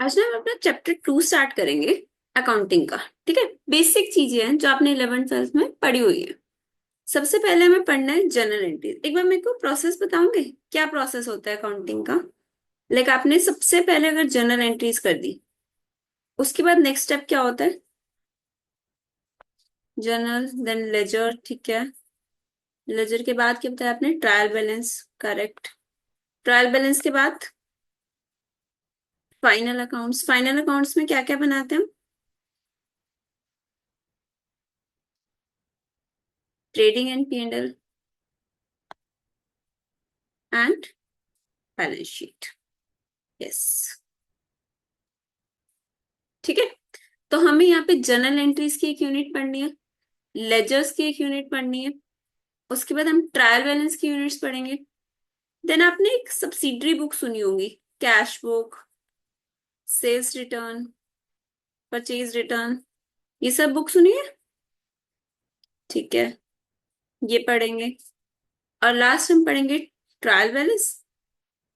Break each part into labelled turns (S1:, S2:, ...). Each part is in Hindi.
S1: आज ना हम अपना चैप्टर 2 स्टार्ट करेंगे अकाउंटिंग का। ठीक है। बेसिक चीजें हैं जो आपने 11th 12th में पढ़ी हुई है। सबसे पहले हमें पढ़ना है जर्नल एंट्रीज। एक बार मेरे को प्रोसेस बताओगे क्या प्रोसेस होता है अकाउंटिंग का? लाइक आपने सबसे पहले अगर जर्नल एंट्रीज कर दी, उसके बाद नेक्स्ट स्टेप क्या होता है? Journal then ledger. ठीक है। लेजर के बाद क्या बताया आपने? Trial balance. Correct. Trial balance के बाद फाइनल अकाउंट्स। फाइनल अकाउंट्स में क्या क्या बनाते हैं हम? Trading and P&L and balance sheet. Yes. ठीक है। तो हमें यहाँ पे जर्नल एंट्रीज की एक यूनिट पढ़नी है, लेजर्स की एक यूनिट पढ़नी है, उसके बाद हम ट्रायल बैलेंस की यूनिट्स पढ़ेंगे। देन आपने एक सब्सिडरी बुक सुनी होगी, cash book, sales return, purchase return, ये सब बुक सुनिए। ठीक है, ये पढ़ेंगे। और लास्ट हम पढ़ेंगे ट्रायल बैलेंस।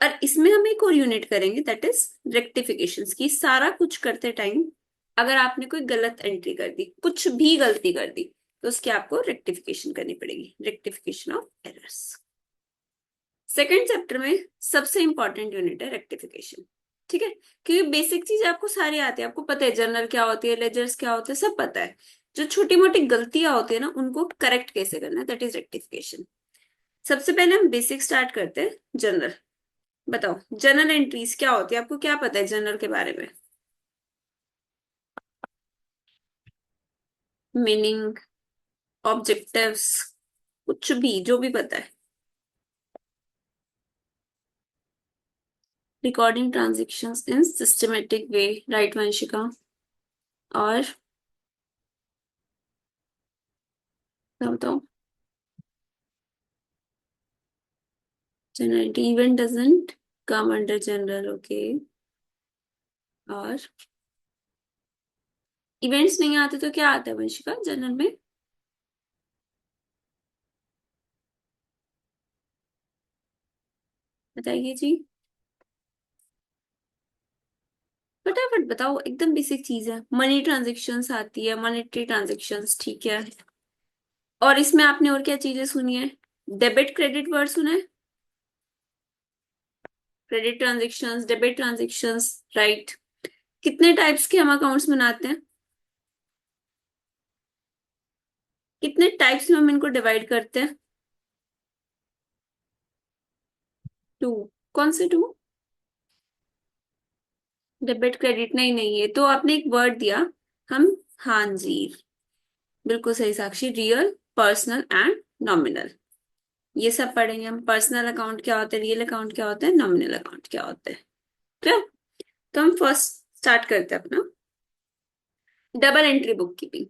S1: और इसमें हम एक और यूनिट करेंगे दैट इज रेक्टिफिकेशंस की। सारा कुछ करते टाइम अगर आपने कोई गलत एंट्री कर दी, कुछ भी गलती कर दी, तो उसकी आपको रेक्टिफिकेशन करनी पड़ेगी, rectification of errors. Second chapter में सबसे इंपॉर्टेंट यूनिट है रेक्टिफिकेशन। ठीक है। क्योंकि बेसिक चीज आपको सारी आती है, आपको पता है जर्नल क्या होती है, लेजर्स क्या होते हैं, सब पता है। जो छोटी मोटी गलतियां होती है ना, उनको करेक्ट कैसे करना है, दैट इज रेक्टिफिकेशन। सबसे पहले हम बेसिक स्टार्ट करते हैं। जर्नल। बताओ जर्नल एंट्रीज क्या होती है, आपको क्या पता है जर्नल के बारे में? मीनिंग, ऑब्जेक्टिव्स, कुछ भी जो भी पता है। रिकॉर्डिंग ट्रांजेक्शन्स इन सिस्टमेटिक वे, राइट वंशिका? और क्या बताओ? General event doesn't come under general, okay. और इवेंट्स नहीं आते तो क्या आता है वंशिका जनरल में? बताइए जी। फटाफट बताओ, एकदम बेसिक चीज है। मनी ट्रांजेक्शन्स आती है, मॉनेटरी ट्रांजेक्शन्स। ठीक है। और इसमें आपने और क्या चीजें सुनी है? डेबिट क्रेडिट वर्ड सुना है? Credit transactions, debit transactions, right. कितने टाइप्स के हम अकाउंट्स बनाते हैं? कितने टाइप्स में हम इनको डिवाइड करते हैं? टू। कौन से टू? डेबिट क्रेडिट नहीं, नहीं, ये तो आपने एक वर्ड दिया। हम, हाँ जी, बिल्कुल सही साक्षी। रियल, पर्सनल एंड नॉमिनल, ये सब पढ़ेंगे हम। पर्सनल अकाउंट क्या होता है, रियल अकाउंट क्या होता है, नॉमिनल अकाउंट क्या होता है। क्या? तो हम फर्स्ट स्टार्ट करते हैं अपना double entry book keeping.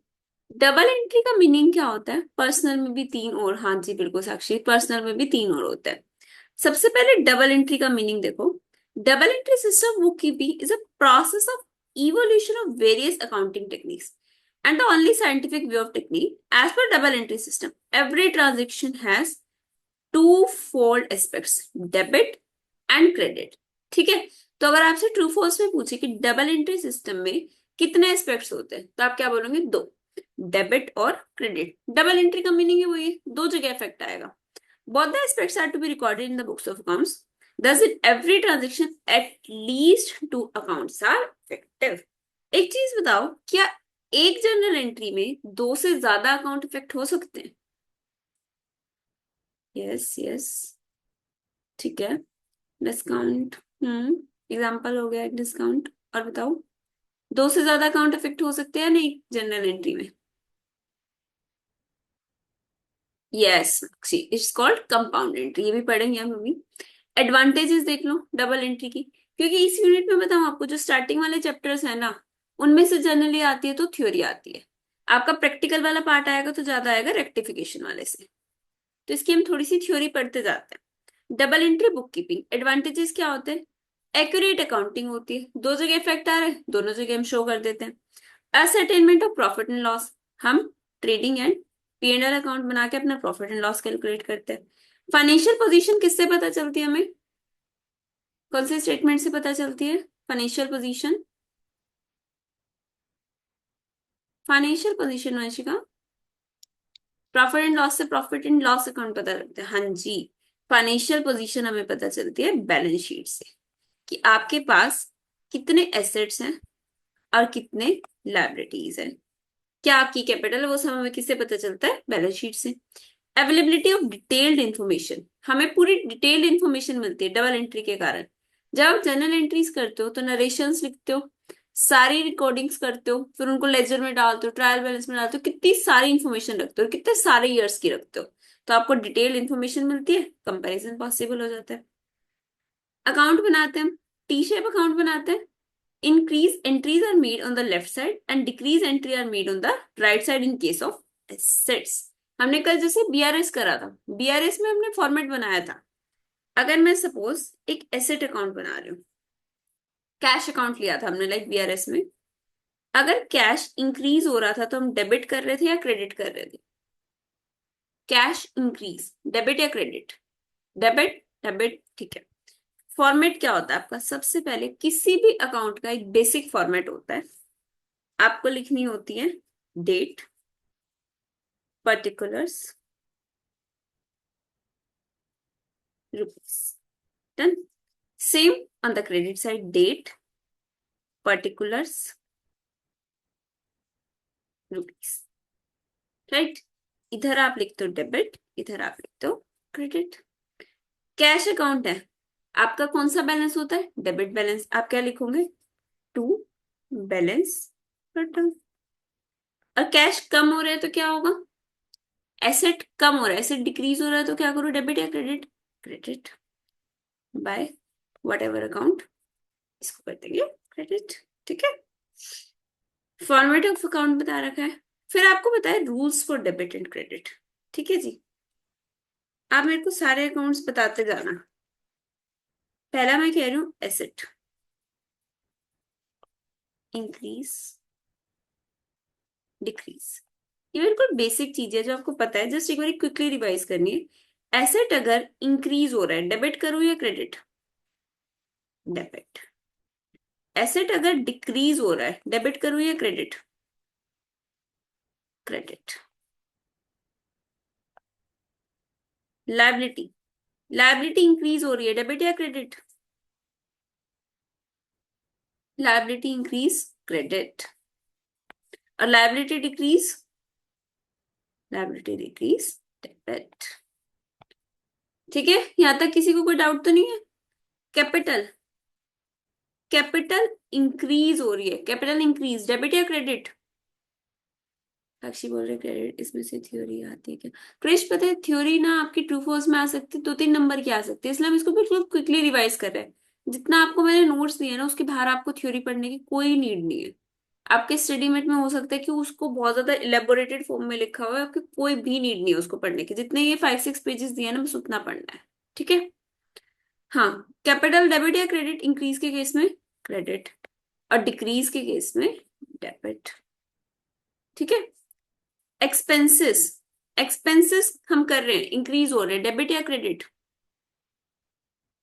S1: Double entry का मीनिंग क्या होता है? पर्सनल में भी तीन और, हाँ जी बिल्कुल साक्षी, पर्सनल में भी तीन और होता है। सबसे पहले डबल एंट्री का मीनिंग देखो। Double entry system book keeping is a process of evolution of various accounting techniques and the only scientific way of technique as per double entry system. Every transaction has two fold aspects, debit and credit. ठीक है। तो अगर आपसे ट्रू फोर्स में पूछे कि डबल एंट्री सिस्टम में कितने एस्पेक्ट्स होते हैं, तो आप क्या बोलोगे? दो, डेबिट और क्रेडिट। डबल एंट्री का मीनिंग है वही, दो जगह इफेक्ट आएगा। Both the aspects are to be recorded in the books of accounts. Thus, in every transaction, at least two accounts are effective. एक चीज बताओ, क्या एक जर्नल एंट्री में दो से ज्यादा अकाउंट इफेक्ट हो सकते हैं? Yes, yes. ठीक है। डिस्काउंट। एग्जाम्पल हो गया एक डिस्काउंट। और बताओ, दो से ज्यादा अकाउंट इफेक्ट हो सकते हैं या नहीं जनरल एंट्री में? Yes, it's called compound entry. ये भी पढ़ेंगे हम अभी। एडवांटेजेस देख लो डबल एंट्री की। क्योंकि इस यूनिट में बताऊं आपको, जो स्टार्टिंग वाले चैप्टर्स है ना, उनमें से जनरली आती है तो थ्योरी आती है। आपका प्रैक्टिकल वाला पार्ट आएगा तो ज्यादा आएगा रेक्टिफिकेशन वाले से। तो इसकी हम थोड़ी सी थ्योरी पढ़ते जाते हैं। Double entry book keeping advantages क्या होते हैं? एक्यूरेट अकाउंटिंग होती है, दो जगह इफेक्ट आ रहा है, दोनों जगह हम शो कर देते हैं। Ascertainment of profit and loss, हम ट्रेडिंग एंड P&L अकाउंट बना के अपना प्रॉफिट एंड लॉस कैलकुलेट करते हैं। फाइनेंशियल पोजीशन किससे पता चलती है हमें? कौन से स्टेटमेंट से पता चलती है financial position, financial position Vanshika, profit and loss से प्रॉफिट एंड लॉस अकाउंट पता लगता है। हाँ जी, फाइनेंशियल पोजीशन हमें पता चलती है बैलेंस शीट से कि आपके पास कितने एसेट्स हैं और कितने लायबिलिटीज हैं। क्या आपकी कैपिटल है वो सब हमें किससे पता चलता है? बैलेंस शीट से। अवेलेबिलिटी ऑफ डिटेल्ड इंफॉर्मेशन, हमें पूरी डिटेल्ड इंफॉर्मेशन मिलती है डबल एंट्री के कारण। जब आप जर्नल एंट्रीज करते हो तो नरेशंस लिखते हो, सारी रिकॉर्डिंग्स करते हो, फिर उनको लेजर में डालते हो, ट्रायल बैलेंस में डालते हो, कितनी सारी इंफॉर्मेशन रखते हो, कितने सारे ईयर्स की रखते हो, तो आपको डिटेल्ड इंफॉर्मेशन मिलती है, कंपैरिजन पॉसिबल हो जाता है। अकाउंट बनाते हैं हम, टी शेप अकाउंट बनाते हैं। Increase entries are made on the left side and decrease entry are made on the right side in case of assets। हमने कल जैसे बीआरएस करा था, बीआरएस में हमने फॉर्मेट बनाया था। अगर मैं सपोज एक एसेट अकाउंट बना रही हूँ, कैश अकाउंट लिया था हमने लाइक बीआरएस में, अगर कैश इंक्रीज हो रहा था तो हम डेबिट कर रहे थे या क्रेडिट कर रहे थे? कैश इंक्रीज, डेबिट या क्रेडिट? डेबिट, डेबिट, ठीक है। फॉर्मेट क्या होता है आपका? सबसे पहले किसी भी अकाउंट का एक बेसिक फॉर्मेट होता है, आपको लिखनी होती है date, particulars, rupees, done। Same on the credit side, date, particulars, rupees, right। इधर आप लिखते हो डेबिट, इधर आप लिखते हो क्रेडिट। कैश अकाउंट है, आपका कौन सा बैलेंस होता है? Debit balance. आप क्या लिखोगे? To balance return. और कैश कम हो रहा है तो क्या होगा? एसेट कम हो रहा है, एसेट डिक्रीज हो रहा है तो क्या करो? डेबिट या credit? Credit by what ever account, इसको कर देंगे क्रेडिट, ठीक है। फॉर्मेट ऑफ अकाउंट बता रखा है, फिर आपको बताया rules for debit and credit, ठीक है जी। आप मेरे को सारे अकाउंट्स बताते जाना। पहला मैं कह रही हूँ एसेट, इंक्रीज, डिक्रीज। ये बिल्कुल बेसिक चीज है जो आपको पता है, जस्ट एक बार क्विकली रिवाइज करनी है। एसेट अगर इंक्रीज हो रहा है, डेबिट करूं या क्रेडिट? डेबिट। एसेट अगर डिक्रीज हो रहा है, डेबिट करूं या credit? Credit. Liability, liability increase हो रही है, डेबिट या क्रेडिट? Liability increase, credit. और liability decrease, liability decrease, debit. ठीक है, यहां तक किसी को कोई डाउट तो नहीं है? कैपिटल, कैपिटल इंक्रीज हो रही है, कैपिटल इंक्रीज, डेबिट या क्रेडिट? साक्षी बोल रहे क्रेडिट, इसमें से थ्योरी आती है क्या? क्रिश पता है थ्योरी ना आपकी ट्रू फॉल्स में आ सकती है, 2-3 नंबर की आ सकती है, इसलिए हम इसको बिल्कुल क्विकली रिवाइज कर रहे हैं। जितना आपको मैंने नोट्स दिए ना उसके बाहर आपको थ्योरी पढ़ने की कोई नीड नहीं है। आपके स्टडी मेट में हो सकता है कि उसको बहुत ज्यादा इलेबोरेटेड फॉर्म में लिखा हुआ है, आपकी कोई भी नीड नहीं है उसको पढ़ने की, जितने ये 5-6 पेजेस दिए हैं ना बस उतना पढ़ना है, ठीक है। हाँ, कैपिटल डेबिट या क्रेडिट? इंक्रीज के केस में क्रेडिट और डिक्रीज के केस में डेबिट, ठीक है। एक्सपेंसेस, एक्सपेंसेस हम कर रहे हैं, इंक्रीज हो रहे हैं, डेबिट या क्रेडिट?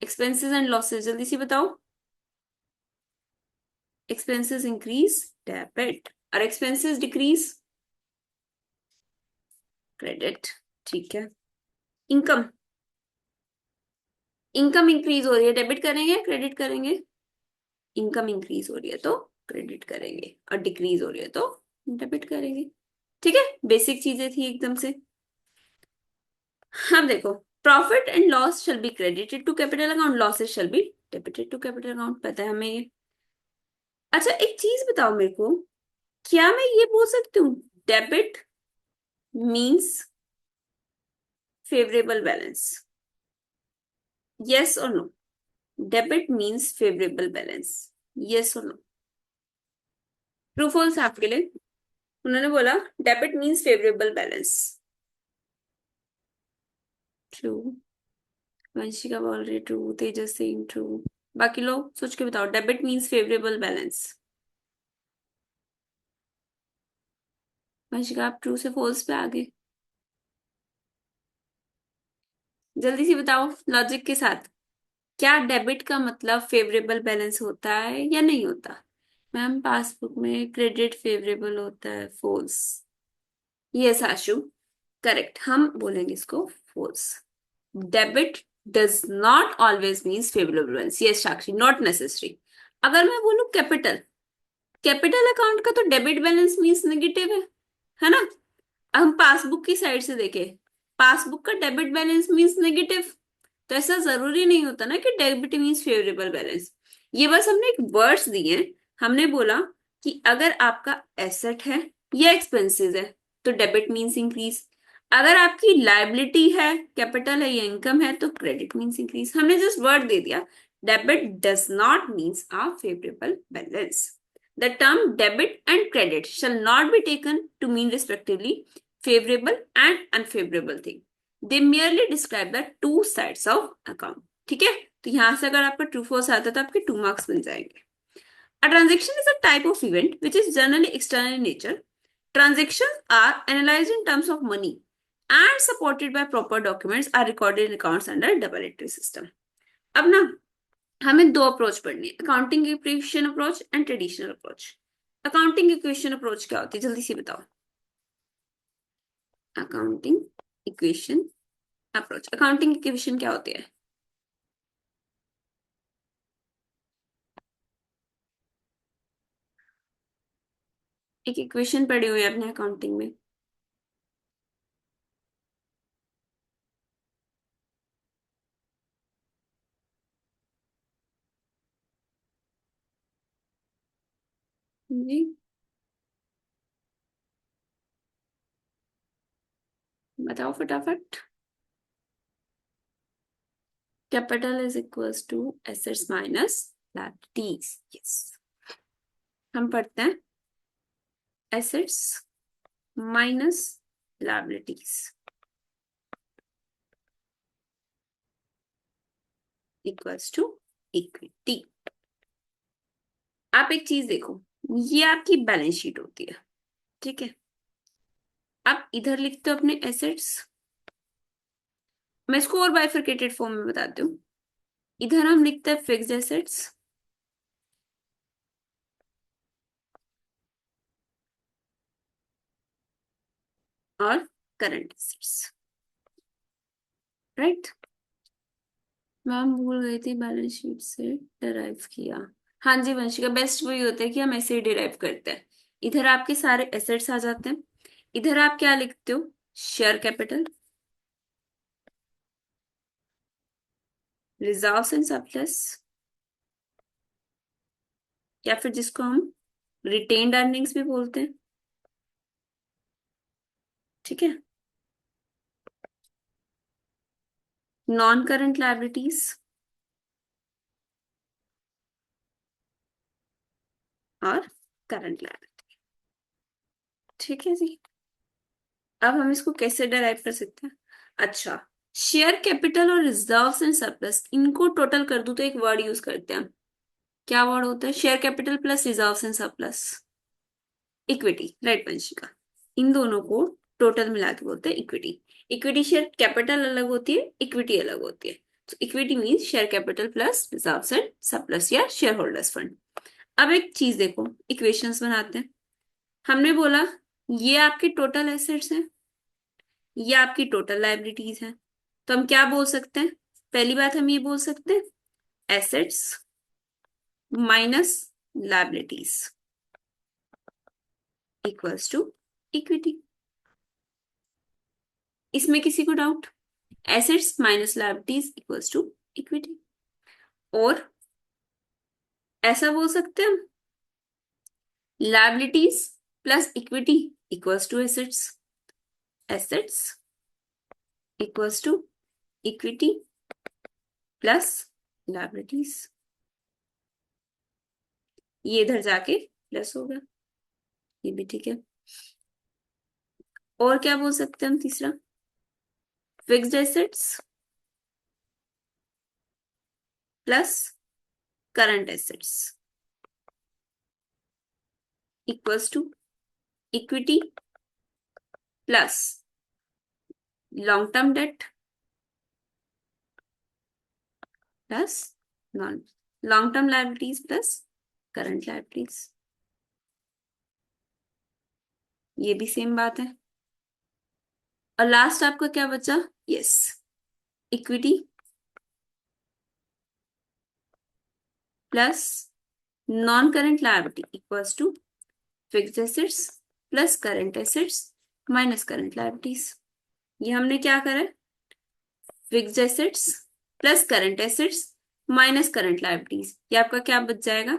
S1: एक्सपेंसेस एंड लॉसेस, जल्दी से बताओ। Expenses increase, debit. और एक्सपेंसेस डिक्रीज, क्रेडिट, ठीक है। इनकम, इनकम इंक्रीज हो रही है, डेबिट करेंगे क्रेडिट करेंगे? इनकम इंक्रीज हो रही है तो क्रेडिट करेंगे और डिक्रीज हो रही है तो डेबिट करेंगे, ठीक है। बेसिक चीजें थी एकदम से। अब देखो, profit and loss shall be credited to capital account, losses shall be debited to capital account, पता है हमें ये। अच्छा एक चीज बताओ मेरे को, क्या मैं ये बोल सकती हूँ debit means favourable balance? Yes और no? Debit means favourable balance, yes और नो? ट्रू फॉल्स आपके लिए? उन्होंने बोला debit means favourable balance. True, Vanshika बोल रही ट्रू, तेजस सिंह ट्रू। बाकी लोग सोच के बताओ, debit means favourable balance. Vanshika आप ट्रू से फॉल्स पे आ गए, जल्दी से बताओ लॉजिक के साथ। क्या डेबिट का मतलब फेवरेबल बैलेंस होता है या नहीं होता? मैम पासबुक में क्रेडिट फेवरेबल होता है, फॉल्स। यस आशु, करेक्ट, हम बोलेंगे इसको false. Debit does not always means favourable balance. Yes Sakshi, not necessary. अगर मैं बोलूं कैपिटल, कैपिटल अकाउंट का तो डेबिट बैलेंस मीन्स नेगेटिव है ना? हम पासबुक की साइड से देखें, पासबुक का डेबिट बैलेंस मीन्स नेगेटिव। तो ऐसा जरूरी नहीं होता ना कि डेबिट मीन्स फेवरेबल बैलेंस। ये बस हमने एक वर्ड्स दिए हैं। हमने बोला कि अगर आपका एसेट है या एक्सपेंसेस है तो डेबिट मीन्स इंक्रीज, अगर आपकी लाइबिलिटी है, कैपिटल है या इनकम है तो क्रेडिट मीन्स इंक्रीज। हमने जस्ट वर्ड दे दिया। Debit does not means a favourable balance. The term debit and credit shall not be taken to mean respectively favorable and unfavorable thing. They merely describe the two sides of account. ठीक है, तो यहां से अगर आपका ट्रू फॉल्स आता है तो आपके 2 मार्क्स मिल जाएंगे। A transaction is a type of event which is generally external in nature. Transactions are analyzed in terms of money and supported by proper documents are recorded in accounts under double entry system. अब ना हमें दो अप्रोच पढ़नी है, accounting equation approach and traditional approach. Accounting equation approach क्या होती है जल्दी से बताओ? Accounting equation approach, accounting equation क्या होती है? एक इक्वेशन पढ़ी हुई है अपने अकाउंटिंग में। जी बताओ फटाफट। Capital is equals to assets minus liabilities. Yes, हम पढ़ते हैं assets minus liabilities equals to equity. आप एक चीज देखो, ये आपकी बैलेंस शीट होती है, ठीक है? आप इधर लिखते हो अपने एसेट्स, मैं इसको और बाइफरकेटेड फॉर्म में बताती हूँ। इधर हम लिखते हैं फिक्स्ड एसेट्स और करंट एसेट्स, राइट? मैम भूल गई थी, बैलेंस शीट से डिराइव किया। हाँ जी वंशिका, बेस्ट वही होता है कि हम ऐसे ही डिराइव करते हैं। इधर आपके सारे एसेट्स आ जाते हैं, इधर आप क्या लिखते हो? Share capital, reserves and surplus, या फिर जिसको हम रिटेन्ड अर्निंग्स भी बोलते हैं, ठीक है? नॉन करंट लायबिलिटीज और करंट लायबिलिटी, ठीक है जी। अब हम इसको कैसे डराइव कर सकते हैं? अच्छा, शेयर कैपिटल और रिजर्व्स एंड सरप्लस, इनको टोटल कर दूं तो एक वर्ड यूज करते हैं। क्या वर्ड होता है? Share capital plus reserves and surplus equity, right Vanshika? इन दोनों को टोटल मिला के बोलते हैं इक्विटी। इक्विटी शेयर कैपिटल अलग होती है, इक्विटी अलग होती है। तो equity means share capital plus reserves and surplus या शेयर होल्डर्स फंड। अब एक चीज देखो, इक्वेशंस बनाते हैं। हमने बोला ये आपके टोटल एसेट्स हैं, ये आपकी टोटल लाइबिलिटीज है। तो हम क्या बोल सकते हैं? पहली बात हम ये बोल सकते हैं assets minus liabilities equals to equity. इसमें किसी को doubt? Assets minus liabilities equals to equity. और ऐसा बोल सकते हैं हम liabilities plus equity equals to assets, assets equals to equity plus liabilities. ये इधर जाके प्लस हो गया, ये भी ठीक है। और क्या बोल सकते हैं हम तीसरा? Fixed assets plus current assets equals to equity plus long term debt plus non long term liabilities plus current liabilities, ये भी सेम बात है। और लास्ट आपका क्या बचा? Yes, equity plus non current liability equals to fixed assets plus current assets minus current liabilities. ये हमने क्या करा? Fixed assets plus current assets minus current liabilities, ये आपका क्या बच जाएगा?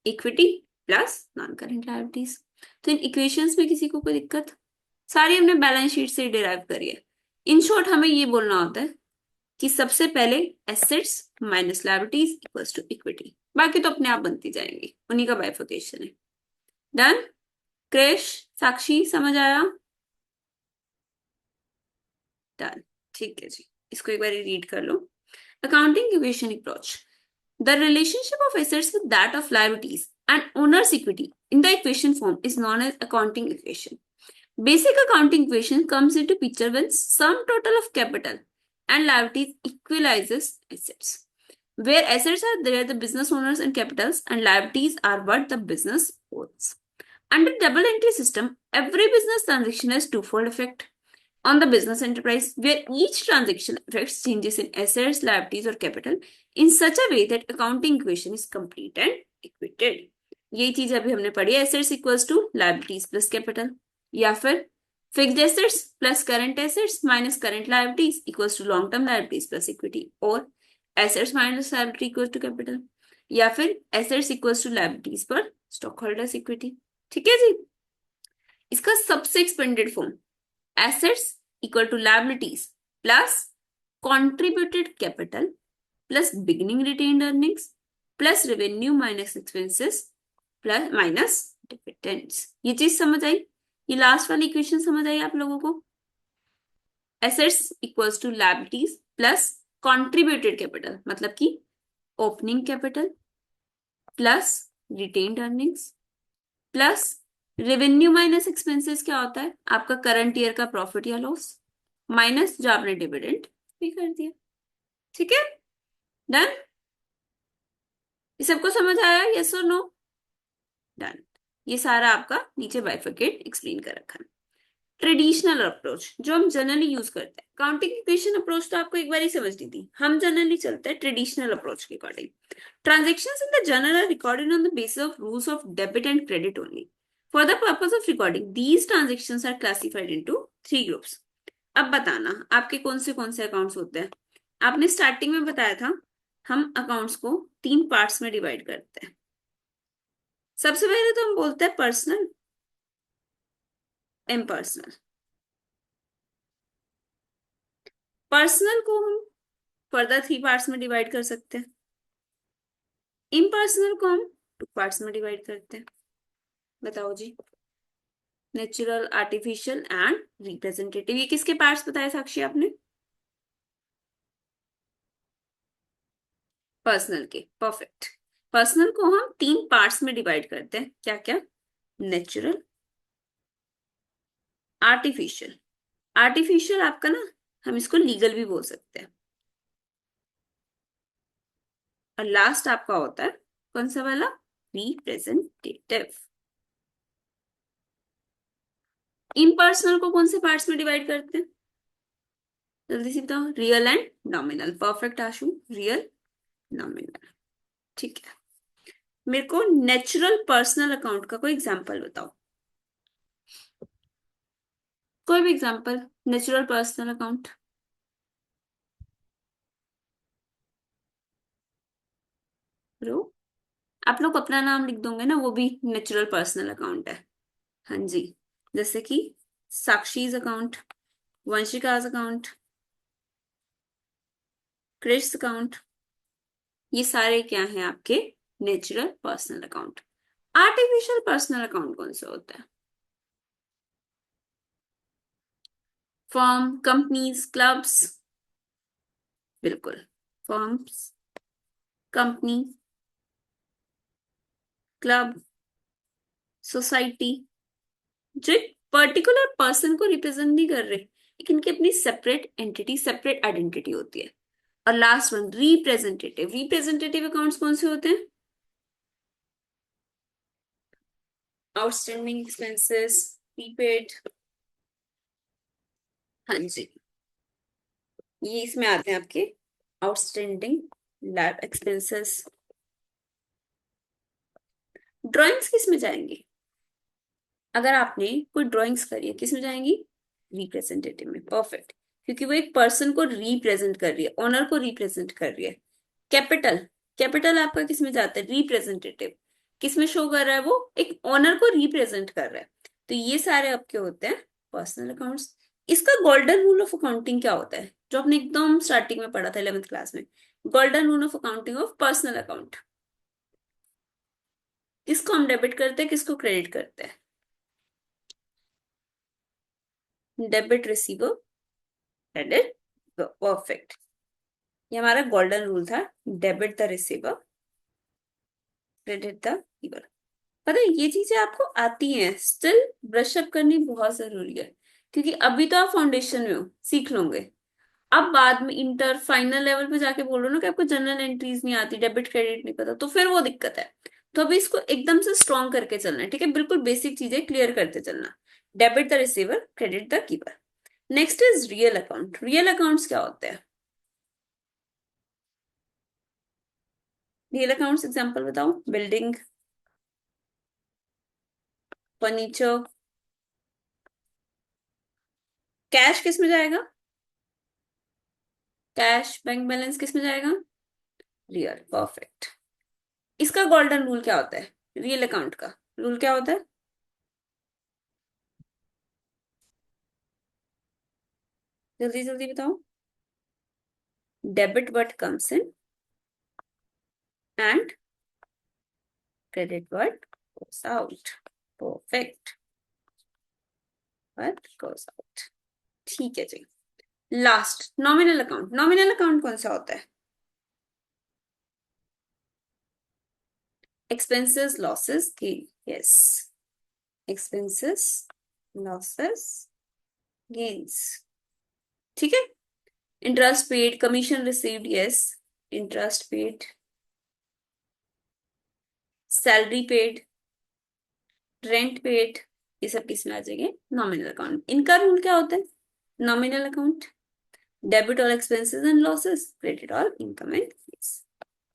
S1: Equity plus non current liabilities. तो इन इक्वेशंस में किसी को कोई दिक्कत? सारी हमने बैलेंस शीट से डिराइव करी है। इन शॉर्ट हमें ये बोलना होता है कि सबसे पहले assets minus liabilities equals to equity, बाकी तो अपने आप बनती जाएंगी, उन्हीं का बाइफर्केशन है। डन? क्रेश, साक्षी, समझ आया? डन, ठीक है जी। इसको एक बार रीड कर लो। Accounting equation approach, the relationship of assets with that of liabilities and owner's equity in the equation form is known as accounting equation. Basic accounting equation comes into picture when sum total of capital and liabilities equalizes assets. Where assets are there, the business owners and capitals, and liabilities are what the business owns. Under double entry system, every business transaction has twofold effect on the business enterprise, where each transaction affects changes in assets, liabilities, or capital in such a way that accounting equation is complete and equated. यही चीज अभी हमने पढ़ी है, assets equals to liabilities plus capital, या फिर fixed assets plus current assets minus current liabilities equals to long term liabilities plus equity, और assets minus liability equals to capital, या फिर एसेट्स इक्वल्स टू लायबिलिटीज पर स्टॉक होल्डर्स इक्विटी। ठीक है जी। इसका सबसे expanded form assets equal to liabilities plus contributed capital plus beginning retained earnings plus revenue minus expenses plus minus dividends। ये चीज समझ आई? ये लास्ट वाली इक्वेशन समझ आई आप लोगों को? assets equals to liabilities plus contributed capital मतलब कि opening capital plus retained earnings plus revenue minus expenses क्या होता है? आपका करंट ईयर का प्रॉफिट या लॉस माइनस जो आपने डिविडेंड पे कर दिया। ठीक है, डन? ये सबको समझ आया? यस और नो? डन। ये सारा आपका नीचे बाइफरकेट एक्सप्लेन कर रखा है। ट्रेडिशनल अप्रोच जो हम जनरली यूज करते हैं, काउंटिंग इक्वेशन अप्रोच तो आपको एक बार ही समझनी थी, हम जनरली चलते हैं ट्रेडिशनल अप्रोच के according. Transactions in the journal are recorded on the basis of rules of debit and credit only. For the purpose of recording these transactions are classified into 3 groups. अब बताना आपके कौन से अकाउंट्स होते हैं? आपने स्टार्टिंग में बताया था हम अकाउंट्स को 3 पार्ट्स में डिवाइड करते हैं। सबसे पहले तो हम बोलते हैं पर्सनल, इम्पर्सनल। पर्सनल को हम फर्दर 3 पार्ट्स में डिवाइड कर सकते हैं, इम्पर्सनल को हम 2 पार्ट्स में डिवाइड करते हैं। बताओ जी। नेचुरल, आर्टिफिशियल एंड रिप्रेजेंटेटिव, ये किसके पार्ट्स बताए साक्षी आपने? पर्सनल के। परफेक्ट। पर्सनल को हम 3 पार्ट्स में डिवाइड करते हैं, क्या क्या? Natural, artificial. आर्टिफिशियल आपका ना हम इसको लीगल भी बोल सकते हैं, और लास्ट आपका होता है कौन सा वाला? रिप्रेजेंटेटिव। इम्पर्सनल को कौन से पार्ट्स में डिवाइड करते हैं? जल्दी से बताओ। Real and nominal. Perfect Ashu, real, nominal. ठीक है, मेरे को नेचुरल पर्सनल अकाउंट का कोई एग्जांपल बताओ, कोई भी एग्जांपल। Natural personal account. रो, आप लोग अपना नाम लिख दोगे ना, वो भी नेचुरल पर्सनल अकाउंट है। हाँ जी, जैसे कि साक्षीज अकाउंट, वंशिकाज अकाउंट, क्रिश अकाउंट, ये सारे क्या हैं आपके? Natural personal account. Artificial personal account कौन सा होता है? Firm, companies, clubs. बिल्कुल, फर्म्स, कंपनी, क्लब, सोसाइटी, जो एक पर्टिकुलर पर्सन को रिप्रेजेंट नहीं कर रहे, लेकिन इनकी अपनी सेपरेट एंटिटी, सेपरेट आइडेंटिटी होती है। और last one representative. Representative accounts कौन से होते हैं? आउटस्टैंडिंग एक्सपेंसेस, प्रीपेड, हाँ जी, ये इसमें आते हैं आपके आउटस्टैंडिंग लैब एक्सपेंसेस। ड्राइंग्स किस में जाएंगी? अगर आपने कोई ड्राइंग्स करी है, किस में जाएंगी? रिप्रेजेंटेटिव में। परफेक्ट, क्योंकि वो एक पर्सन को रिप्रेजेंट कर रही है, ओनर को रिप्रेजेंट कर रही है। कैपिटल, कैपिटल आपका किस में जाता है? रिप्रेजेंटेटिव। किस में शो कर रहा है? वो एक ओनर को रिप्रेजेंट कर रहा है। तो ये सारे आपके होते हैं पर्सनल अकाउंट्स। इसका गोल्डन रूल ऑफ अकाउंटिंग क्या होता है, जो आपने एकदम स्टार्टिंग में पढ़ा था 11th क्लास में? Golden rule of accounting of personal account. किसको हम डेबिट करते हैं, किसको क्रेडिट करते हैं? Debit receiver, credit, perfect. ये हमारा गोल्डन रूल था, debit the receiver, credit the giver. पता है ये चीजें आपको आती हैं, स्टिल ब्रश अप करनी बहुत जरूरी है, क्योंकि अभी तो आप फाउंडेशन में हो, सीख लोगे। अब बाद में इंटर फाइनल लेवल पे जाके बोल रहे हो ना कि आपको जनरल एंट्रीज नहीं आती, डेबिट क्रेडिट नहीं पता, तो फिर वो दिक्कत है। तो अभी इसको एकदम से स्ट्रॉन्ग करके चलना है, ठीक है? बिल्कुल बेसिक चीजें क्लियर करते चलना। Debit the receiver, credit the giver. Next is real account. Real accounts क्या होते हैं? रियल अकाउंट्स एग्जांपल बताओ। Building, furniture. कैश किस में जाएगा? कैश, बैंक बैलेंस किस में जाएगा? Real, perfect. इसका गोल्डन रूल क्या होता है? रियल अकाउंट का रूल क्या होता है? जल्दी जल्दी बताओ। Debit what comes in and credit what goes out. Perfect, what goes out. ठीक है जी। Last, nominal account. Nominal account कौन सा होता है? Expenses, losses, gain. Yes, expenses, losses, gains. ठीक है। Interest paid, commission received, yes, interest paid, salary paid, rent paid, ये सब किस में आ जाएंगे? Nominal account. इनका रूल क्या होता है? Nominal account, debit all expenses and losses, credit all income and fees.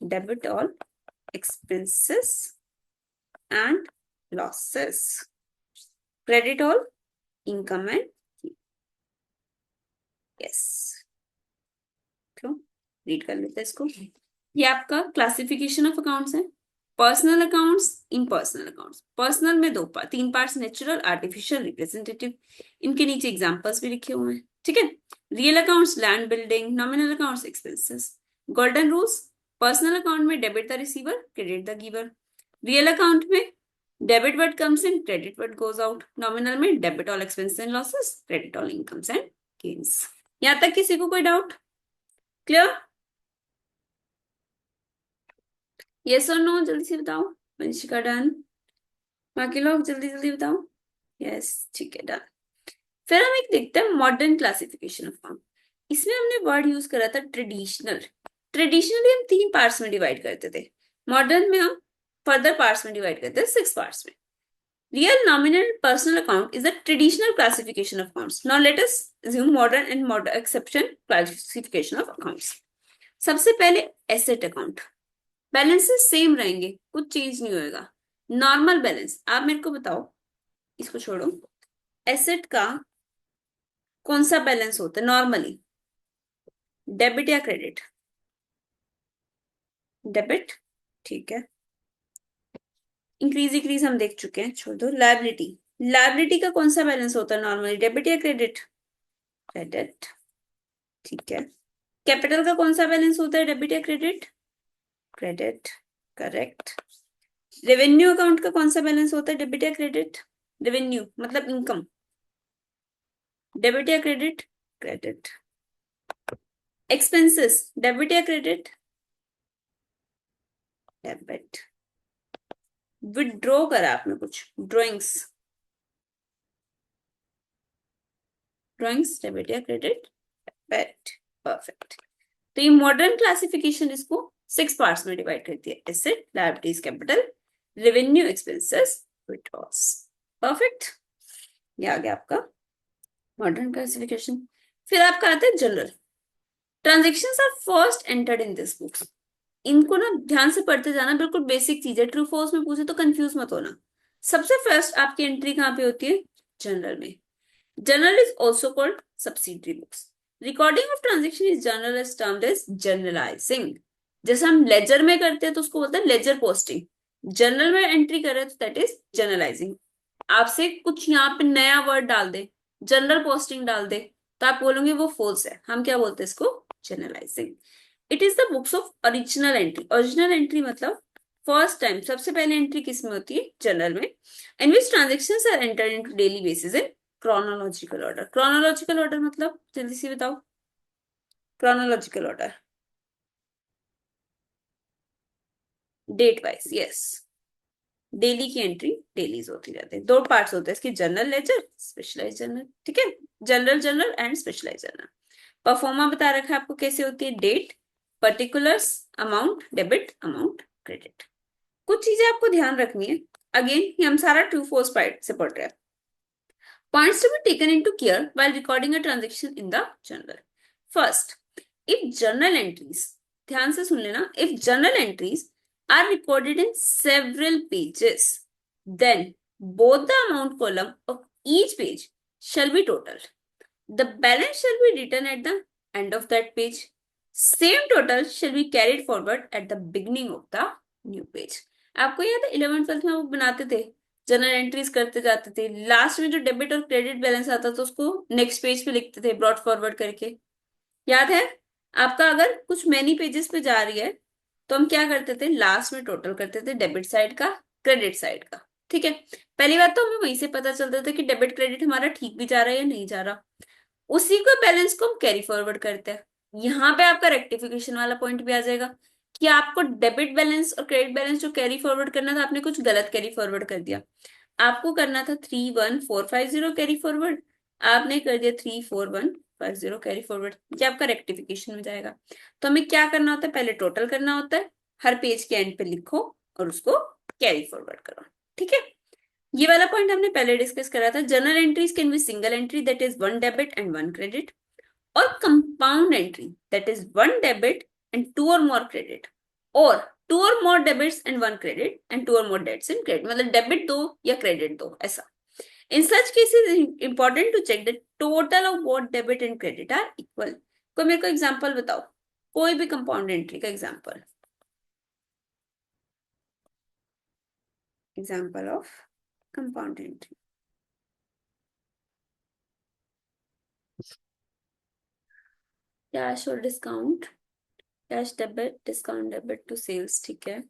S1: Debit all expenses and losses, credit all income and, yes. क्यों, रीड कर लेते हैं इसको। ये आपका क्लासिफिकेशन ऑफ अकाउंट्स है। Personal accounts, impersonal accounts. Personal में तीन पार्ट्स, नेचुरल, आर्टिफिशियल, रिप्रेजेंटेटिव। इनके नीचे एग्जांपल्स भी लिखे हुए हैं, ठीक है? Real accounts, land building. Nominal accounts, expenses. Golden rules, personal account में debit the receiver, credit the giver. Real account में debit what comes in, credit what goes out. Nominal में debit all expenses and losses, credit all incomes and gains. यहां तक किसी को कोई डाउट? क्लियर? यस और नो, जल्दी से बताओ। वंशिका डन, बाकी लोग जल्दी जल्दी बताओ। यस, ठीक है, डन। फिर हम एक देखते हैं मॉडर्न क्लासिफिकेशन ऑफ अकाउंट। इसमें हमने वर्ड यूज करा था ट्रेडिशनल। ट्रेडिशनली हम तीन पार्ट्स में डिवाइड करते थे, मॉडर्न में हम फर्दर पार्ट्स में डिवाइड करते हैं, 6 पार्ट्स में। Real, nominal, personal account is the traditional classification of accounts. Now let us assume modern and modern exception classification of accounts. सबसे पहले एसेट अकाउंट। बैलेंसेस सेम रहेंगे, कुछ चेंज नहीं होएगा। नॉर्मल बैलेंस, आप मेरे को बताओ, इसको छोड़ो। एसेट का कौन सा बैलेंस होता है नॉर्मली? डेबिट या क्रेडिट? डेबिट, ठीक है। इंक्रीज डिक्रीज हम देख चुके हैं, छोड़ दो। लायबिलिटी, लायबिलिटी का कौन सा बैलेंस होता है नॉर्मली, डेबिट या क्रेडिट? क्रेडिट, ठीक है। कैपिटल का कौन सा बैलेंस होता है, डेबिट या credit? Credit, correct. Revenue account का कौन सा बैलेंस होता है, डेबिट या क्रेडिट? रेवेन्यू मतलब इनकम, डेबिट या क्रेडिट? क्रेडिट। एक्सपेंसेस, डेबिट या क्रेडिट? डेबिट। विड्रॉ करा आपने कुछ, ड्राइंग्स, ड्राइंग्स डेबिट या क्रेडिट? Debit, perfect. तो ये मॉडर्न क्लासिफिकेशन इसको 6 पार्ट्स में डिवाइड करती है, asset, liabilities, capital, revenue, expenses, withdrawals. Perfect, ये आ गया आपका मॉडर्न क्लासिफिकेशन। फिर आपका आता है journal. Transactions are first entered in this book. इनको ना ध्यान से पढ़ते जाना, बिल्कुल बेसिक चीज है, ट्रू फॉल्स में पूछे तो कंफ्यूज मत होना। सबसे फर्स्ट आपकी एंट्री कहाँ पे होती है? जनरल में। Journal is also called subsidiary books. Recording of transaction is journal as termed as journalizing. जैसे हम लेजर में करते हैं तो उसको बोलते हैं लेजर पोस्टिंग। जनरल में एंट्री कर रहे हैं तो दैट इज जनरलाइजिंग। आपसे कुछ यहाँ पे नया वर्ड डाल दे, जनरल पोस्टिंग डाल दे, तो आप बोलोगे वो फॉल्स है। हम क्या बोलते हैं इसको? Journalising. It is the books of original entry. Original entry मतलब फर्स्ट टाइम, सबसे पहले एंट्री किस में होती है? जनरल में। In which transactions are entered into daily basis in chronological order. Chronological order मतलब जल्दी से बताओ। Chronological order date wise, yes. Daily की एंट्री डेलीज होती जाती है। दो पार्ट्स होते हैं इसके, जनरल लेजर, स्पेशलाइज जर्नल। ठीक है, general journal and specialise journal. Proforma बता रखा है आपको कैसे होती है। Date, particulars, amount, debit, amount, credit. कुछ चीजें आपको ध्यान रखनी है। अगेन ये हम सारा ट्रू फॉल्स पार्ट से पढ़ रहे हैं। Points to be taken into care while recording a transaction in the journal. First, if journal entries, ध्यान से सुन लेना, if journal entries are recorded in several pages, then both the amount column of each page shall be totaled. The balance shall be written at the end of that page. Same total shall be carried forward at the beginning of the new page. आपको याद है 11th 12th में वो बनाते थे, जनरल एंट्रीज करते जाते थे, लास्ट में जो डेबिट और क्रेडिट बैलेंस आता था उसको नेक्स्ट पेज पे लिखते थे ब्रॉट फॉरवर्ड करके। याद है आपका? अगर कुछ मैनी पेजेस पे जा रही है तो हम क्या करते थे? लास्ट में टोटल करते थे, डेबिट साइड का, क्रेडिट साइड का। ठीक है, पहली बात तो हमें वहीं से पता चलता था कि डेबिट क्रेडिट हमारा ठीक भी जा रहा है या नहीं जा रहा। उसी को बैलेंस को हम कैरी फॉरवर्ड करते हैं। यहाँ पे आपका रेक्टिफिकेशन वाला पॉइंट भी आ जाएगा कि आपको डेबिट बैलेंस और क्रेडिट बैलेंस जो कैरी फॉरवर्ड करना था, आपने कुछ गलत कैरी फॉरवर्ड कर दिया। आपको करना था 31450 कैरी फॉरवर्ड, आपने कर दिया 34150 कैरी फॉरवर्ड। ये आपका रेक्टिफिकेशन हो जाएगा। तो हमें क्या करना होता है? पहले टोटल करना होता है, हर पेज के एंड पे लिखो और उसको कैरी फॉरवर्ड करो। ठीक है, ये वाला पॉइंट हमने पहले डिस्कस करा था। Journal entries can be single entry that is one debit and one credit, और compound entry that is one debit and two or more credit, और two or more debits and one credit and two or more debits and credit. मतलब डेबिट दो या क्रेडिट दो, ऐसा। In such cases important to check the total of both debit and credit are equal. कोई मेरे को एग्जांपल बताओ, कोई भी कंपाउंड एंट्री का example. Example of compound entry. Cash और discount, cash debit, discount debit to sales. ठीक है,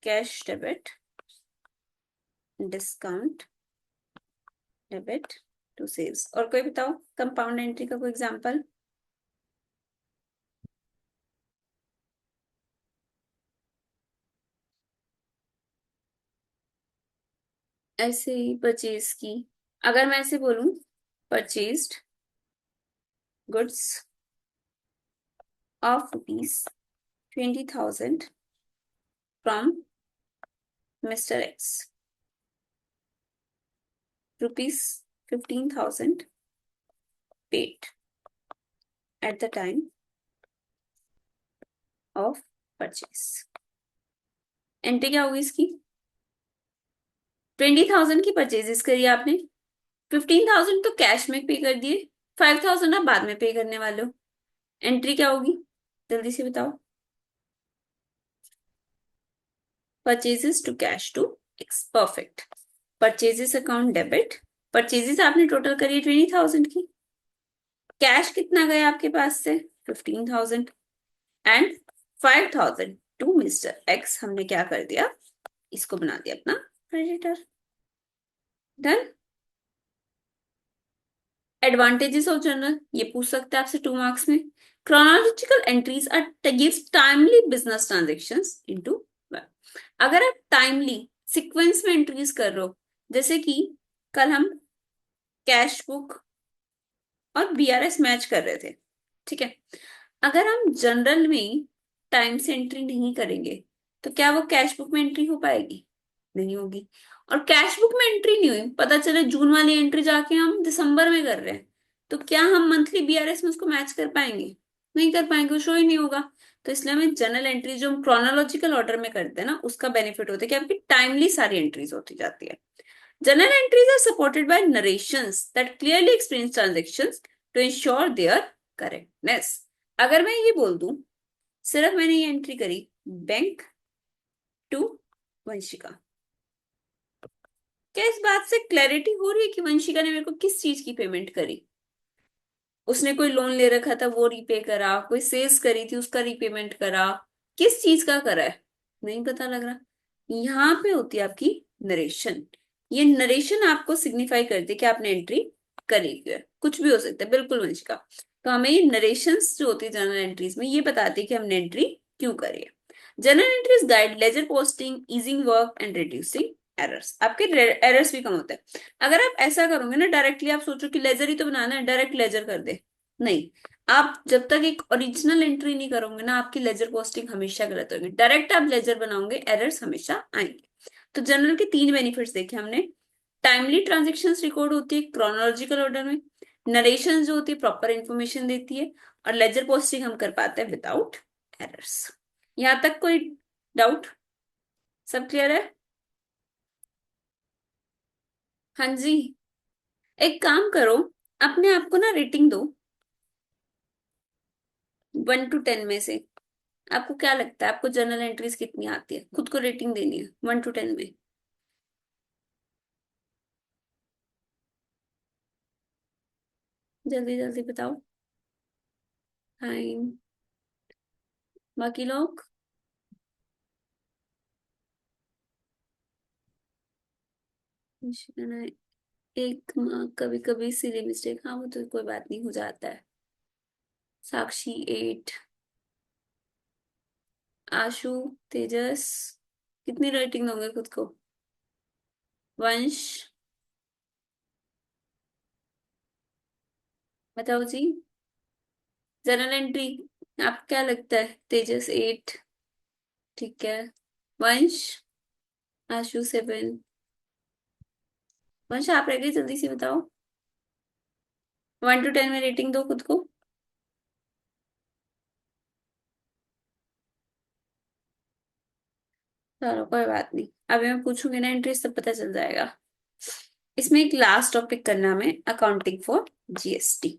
S1: cash debit, discount debit to sales. और कोई बताओ कंपाउंड एंट्री का कोई एग्जांपल। ऐसे ही परचेज की, अगर मैं ऐसे बोलूं, purchased goods of ₹20,000 from mister x, ₹15,000 paid at the time of purchase। Entry क्या होगी इसकी? 20,000 की परचेजेस करी आपने, 15,000 तो कैश में पे कर दिए, 5,000 आप बाद में पे करने वाले हो। एंट्री क्या होगी? जल्दी से बताओ। Purchases to cash to X. Perfect. Purchases account debit, purchases आपने टोटल करी 20,000 की, कैश कितना गया आपके पास से? 15,000 एंड 5,000 टू मिस्टर एक्स। हमने क्या कर दिया? इसको बना दिया अपना creditor. Done. Advantages of journal, ये पूछ सकते हैं आपसे 2 मार्क्स में। Chronological entries are gives timely business transactions into. अगर आप टाइमली सीक्वेंस में एंट्रीज कर रहे हो, जैसे कि कल हम कैश बुक और बीआरएस मैच कर रहे थे, ठीक है, अगर हम जनरल में टाइम से एंट्री नहीं करेंगे तो क्या वो कैश बुक में एंट्री हो पाएगी? नहीं होगी। और कैश बुक में एंट्री नहीं हुई, पता चले जून वाली एंट्री जाके हम दिसंबर में कर रहे हैं, तो क्या हम मंथली बीआरएस में उसको मैच कर पाएंगे? नहीं कर पाएंगे, वो शो ही नहीं होगा। तो इसलिए हमें जनरल एंट्री जो हम क्रोनोलॉजिकल ऑर्डर में करते हैं ना, उसका बेनिफिट होता है कि आपकी टाइमली सारी एंट्रीज होती जाती है। Journal entries are supported by narrations that clearly explains transactions to ensure their correctness. अगर मैं ये बोल दूं सिर्फ मैंने ये एंट्री करी, बैंक टू वंशिका, क्या इस बात से क्लैरिटी हो रही है कि वंशिका ने मेरे को किस चीज की पेमेंट करी? उसने कोई लोन ले रखा था वो रीपे करा, कोई सेल्स करी थी उसका रीपेमेंट करा, किस चीज का करा है? नहीं पता लग रहा। यहाँ पे होती है आपकी नरेशन। ये नरेशन आपको सिग्निफाई करती है कि आपने एंट्री करी क्यों है। कुछ भी हो सकता है, बिल्कुल वंशिका। तो हमें ये नरेशंस जो होती है जर्नल एंट्रीज में, ये बताती है कि हमने एंट्री क्यों करी है। Journal entries guide ledger posting, easing work and reducing errors. आपके एरर्स भी कम होते हैं। अगर आप ऐसा करोगे ना डायरेक्टली, आप सोचो कि लेजर ही तो बनाना है, डायरेक्ट लेजर कर दे, नहीं। आप जब तक एक ओरिजिनल एंट्री नहीं करोगे ना, आपकी लेजर पोस्टिंग हमेशा गलत होगी। डायरेक्ट आप लेजर बनाओगे, एरर्स हमेशा आएंगे। तो जनरल के तीन बेनिफिट्स देखे हमने। टाइमली ट्रांजेक्शन्स रिकॉर्ड होती है क्रोनोलॉजिकल ऑर्डर में, नरेशन जो होती है प्रॉपर इंफॉर्मेशन देती है, और लेजर पोस्टिंग हम कर पाते हैं विदाउट एरर्स। यहां तक कोई डाउट? सब क्लियर है? हाँ जी। एक काम करो, अपने आप को ना रेटिंग दो 1 to 10 में से। आपको क्या लगता है आपको जर्नल एंट्रीज कितनी आती है? खुद को रेटिंग देनी है 1 to 10 में। जल्दी जल्दी बताओ। टाइम। बाकी लोग? एक मार्क, कभी कभी सिली मिस्टेक, हाँ वो तो कोई बात नहीं, हो जाता है। साक्षी 8। आशु, तेजस, कितनी रेटिंग दोगे खुद को? वंश, बताओ जी। जर्नल एंट्री आप क्या लगता है? तेजस 8, ठीक है। वंश? आशु 7। वंश आप रह गई, जल्दी से बताओ। 1 to 10 में रेटिंग दो खुद को। चलो कोई बात नहीं, अभी मैं पूछूंगी ना एंट्री, सब पता चल जाएगा। इसमें एक लास्ट टॉपिक करना हमें, अकाउंटिंग फॉर जीएसटी।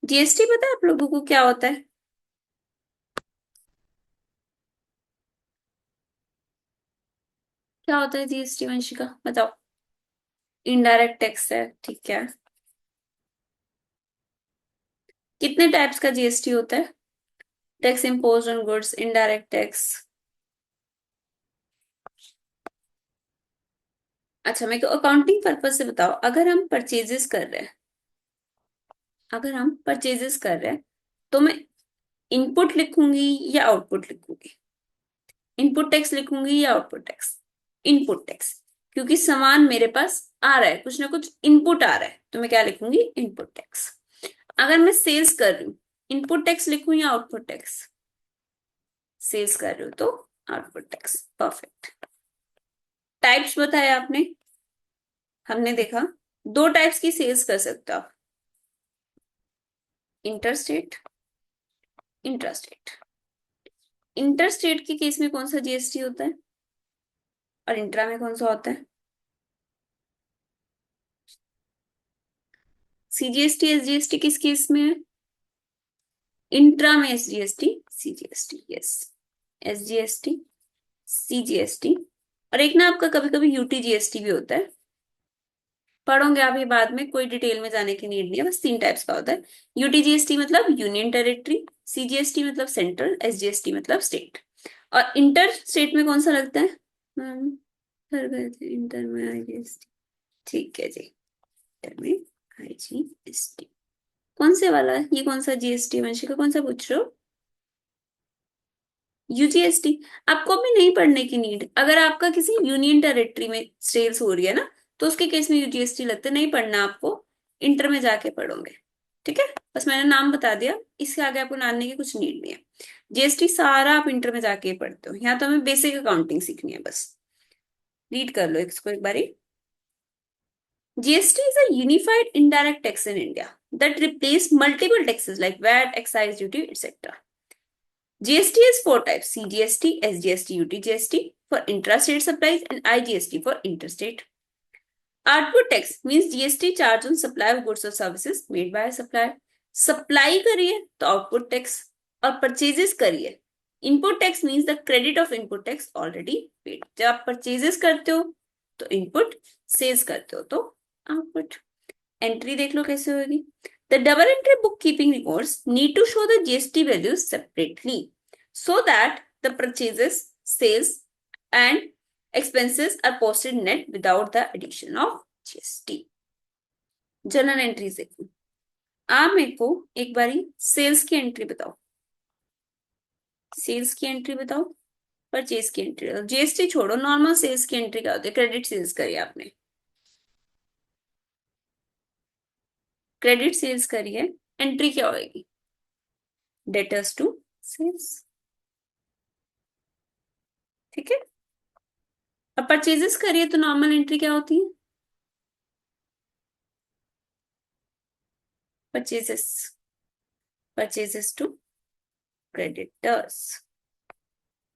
S1: जीएसटी पता है आप लोगों को क्या होता है? क्या होता है जीएसटी वंशिका, बताओ। इनडायरेक्ट टैक्स है, ठीक है। कितने टाइप्स का जीएसटी होता है? Tax impose on goods, indirect tax. अच्छा, मेरे को अकाउंटिंग पर्पज से बताओ, अगर हम परचेजेस कर रहे हैं, अगर हम परचेजेस कर रहे हैं, तो मैं इनपुट लिखूंगी या आउटपुट लिखूंगी? इनपुट टैक्स लिखूंगी या आउटपुट टैक्स? Input tax. क्योंकि सामान मेरे पास आ रहा है, कुछ ना कुछ इनपुट आ रहा है, तो मैं क्या लिखूंगी? Input tax. अगर मैं सेल्स कर रही हूँ, इनपुट टैक्स लिखूं या आउटपुट टैक्स? सेल्स कर रही हूँ तो आउटपुट टैक्स। परफेक्ट। टाइप्स बताया आपने, हमने देखा दो टाइप्स की सेल्स कर सकते हो आप, इंटरस्टेट, इंट्रास्टेट। इंटरस्टेट के केस में कौन सा जीएसटी होता है और इंट्रा में कौन सा होता है? सीजीएसटी एसजीएसटी किस केस में है? इंट्रा में SGST CGST, yes. SGST CGST. और एक ना आपका कभी कभी यूटीजीएसटी भी होता है, पढ़ोगे आप ये बाद में, कोई डिटेल में जाने की नीड नहीं है, बस 3 टाइप्स का होता है। यूटीजीएसटी मतलब यूनियन टेरिटरी, सीजीएसटी मतलब सेंट्रल, एसजीएसटी मतलब स्टेट। और इंटर स्टेट में कौन सा लगता है? मैम कर गए थे इंटर में आईजीएसटी, ठीक है जी। इंटर में आईजीएसटी कौन से वाला है? ये कौन सा जीएसटी वंशिका, कौन सा पूछ रहे हो? यूजीएसटी। आपको भी नहीं पढ़ने की नीड, अगर आपका किसी यूनियन टेरिटरी में सेल्स हो रही है ना, तो उसके केस में यूजीएसटी लगता है, नहीं पढ़ना आपको, इंटर में जाके पढ़ोगे। ठीक है, बस मैंने नाम बता दिया, इसके आगे आपको जानने की कुछ नीड नहीं है। जीएसटी सारा आप इंटर में जाके पढ़ते हो, यहाँ तो हमें बेसिक अकाउंटिंग सीखनी है बस। रीड कर लो इसको एक बारी। GST is a unified indirect tax in India that replaces multiple taxes like VAT, excise duty, etc. GST has four types: CGST, SGST, UTGST for intrastate supplies, and IGST for interstate. Output tax means GST charge on supply of goods or services made by a supplier. Supply करिए तो output tax, और purchases करिए input tax means the credit of input tax already paid. जब आप purchases करते हो तो input, sales करते हो तो output. एंट्री देख लो कैसे होगी। The double entry bookkeeping records need to show the GST values separately so that the purchases, sales and expenses are posted net without the addition of GST. Journal entries देखो। आप मेरे को एक बारी सेल्स की एंट्री बताओ, सेल्स की एंट्री बताओ, परचेज की एंट्री बताओ। जीएसटी छोड़ो, नॉर्मल सेल्स की एंट्री क्या होती है? क्रेडिट सेल्स करी आपने, क्रेडिट सेल्स करी है, एंट्री क्या होगी? Debtors to sales. ठीक है, अब परचेजेस करिए तो नॉर्मल एंट्री क्या होती है? Purchases, purchases to creditors.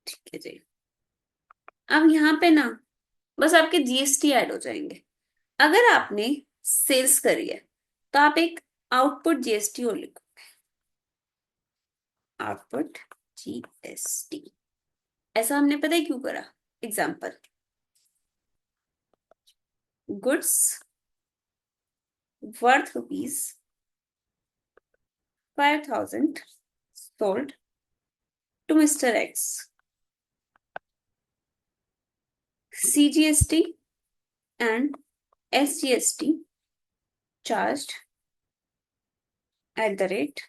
S1: ठीक है जी। अब यहाँ पे ना बस आपके जीएसटी ऐड हो जाएंगे। अगर आपने सेल्स करी है तो आप एक आउटपुट जीएसटी और लिखो, आउटपुट जीएसटी। ऐसा हमने पता है क्यों करा? Example, goods worth ₹5,000 sold to Mr. X. CGST and SGST charged at the rate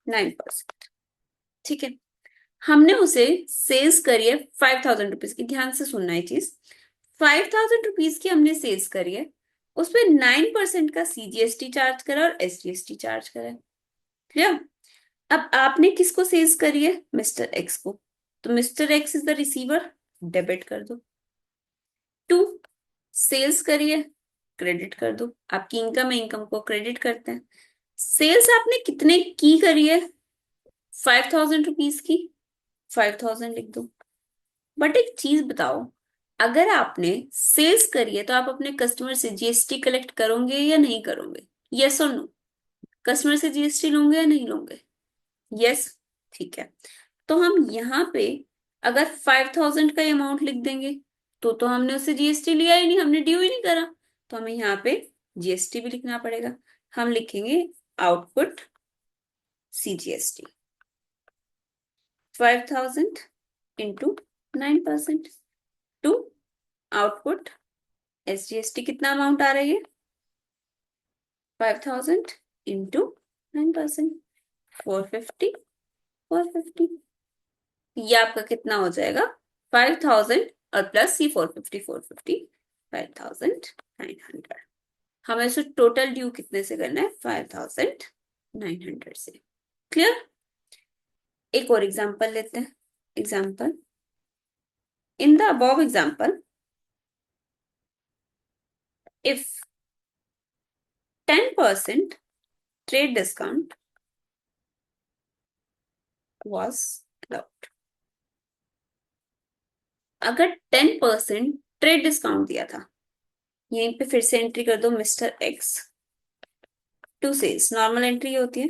S1: 9%. ठीक है, हमने उसे सेल्स करी है 5,000 रुपीज की। ध्यान से सुनना है चीज, 5,000 रुपीज की हमने सेल्स करी है, उसपे 9% का सीजीएसटी चार्ज करा और एसजीएसटी चार्ज करा है। क्लियर? अब आपने किसको सेल्स करी है? मिस्टर एक्स को, तो mister x is the receiver, debit कर दो। टू, सेल्स करिए, क्रेडिट कर दो। आपकी इनकम है, इनकम को क्रेडिट करते हैं। सेल्स आपने कितने की करी है? 5,000 रुपीज की, 5,000 लिख दो। बट एक चीज बताओ, अगर आपने सेल्स करी है तो आप अपने कस्टमर से जीएसटी कलेक्ट करोगे या नहीं करोगे? यस और नो? कस्टमर से जीएसटी लोगे या नहीं लोगे? यस। ठीक है, तो हम यहाँ पे अगर 5,000 का अमाउंट लिख देंगे तो हमने उससे जीएसटी लिया ही नहीं, हमने ड्यू ही नहीं करा, तो हमें यहाँ पे जीएसटी भी लिखना पड़ेगा। हम लिखेंगे output CGST 5,000 into 9%। To, output SGST कितना अमाउंट आ रही है? 5,000 इंटू 9%, 450, 450। ये आपका कितना हो जाएगा? 5,000 और प्लस सी 450, 450, 5,900। हमें इसे टोटल ड्यू कितने से करना है? 5,900 से। क्लियर? एक और एग्जांपल लेते हैं। Example, in the above example if 10% trade discount was allowed, अगर 10% ट्रेड डिस्काउंट दिया था, यहीं पे फिर से एंट्री कर दो mister X to sales. Normal entry होती है।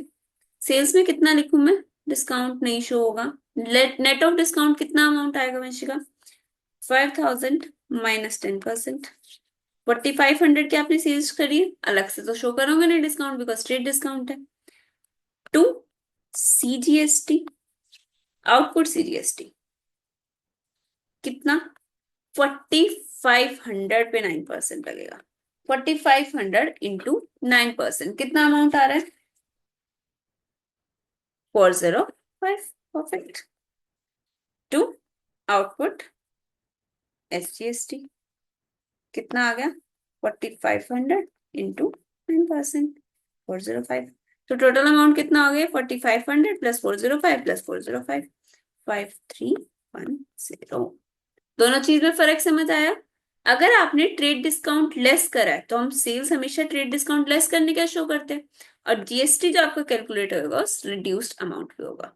S1: सेल्स में कितना लिखूं मैं? डिस्काउंट नहीं शो होगा। नेट ऑफ डिस्काउंट कितना अमाउंट आएगा वंशिका? 5,000 माइनस 10%, 4,500 की आपने सेल्स करी है, अलग से तो शो करोगे नहीं डिस्काउंट, बिकॉज स्ट्रेट डिस्काउंट है। टू, सीजीएसटी, आउटपुट सीजीएसटी कितना? 4,500 पे 9% लगेगा। 4,500 इंटू 9% कितना अमाउंट आ रहा है? 405। परफेक्ट। टू, आउटपुट एसजीएसटी कितना आ गया? 4,500 इंटू 9%, 405। तो टोटल अमाउंट कितना हो गया 4500 प्लस 405 प्लस 405 5310। दोनों चीज में फर्क समझ आया। अगर आपने ट्रेड डिस्काउंट लेस करा है तो हम सेल्स हमेशा ट्रेड डिस्काउंट लेस करने का शो करते हैं, और जीएसटी जो आपका कैलकुलेट होगा रिड्यूस्ड अमाउंट पे होगा।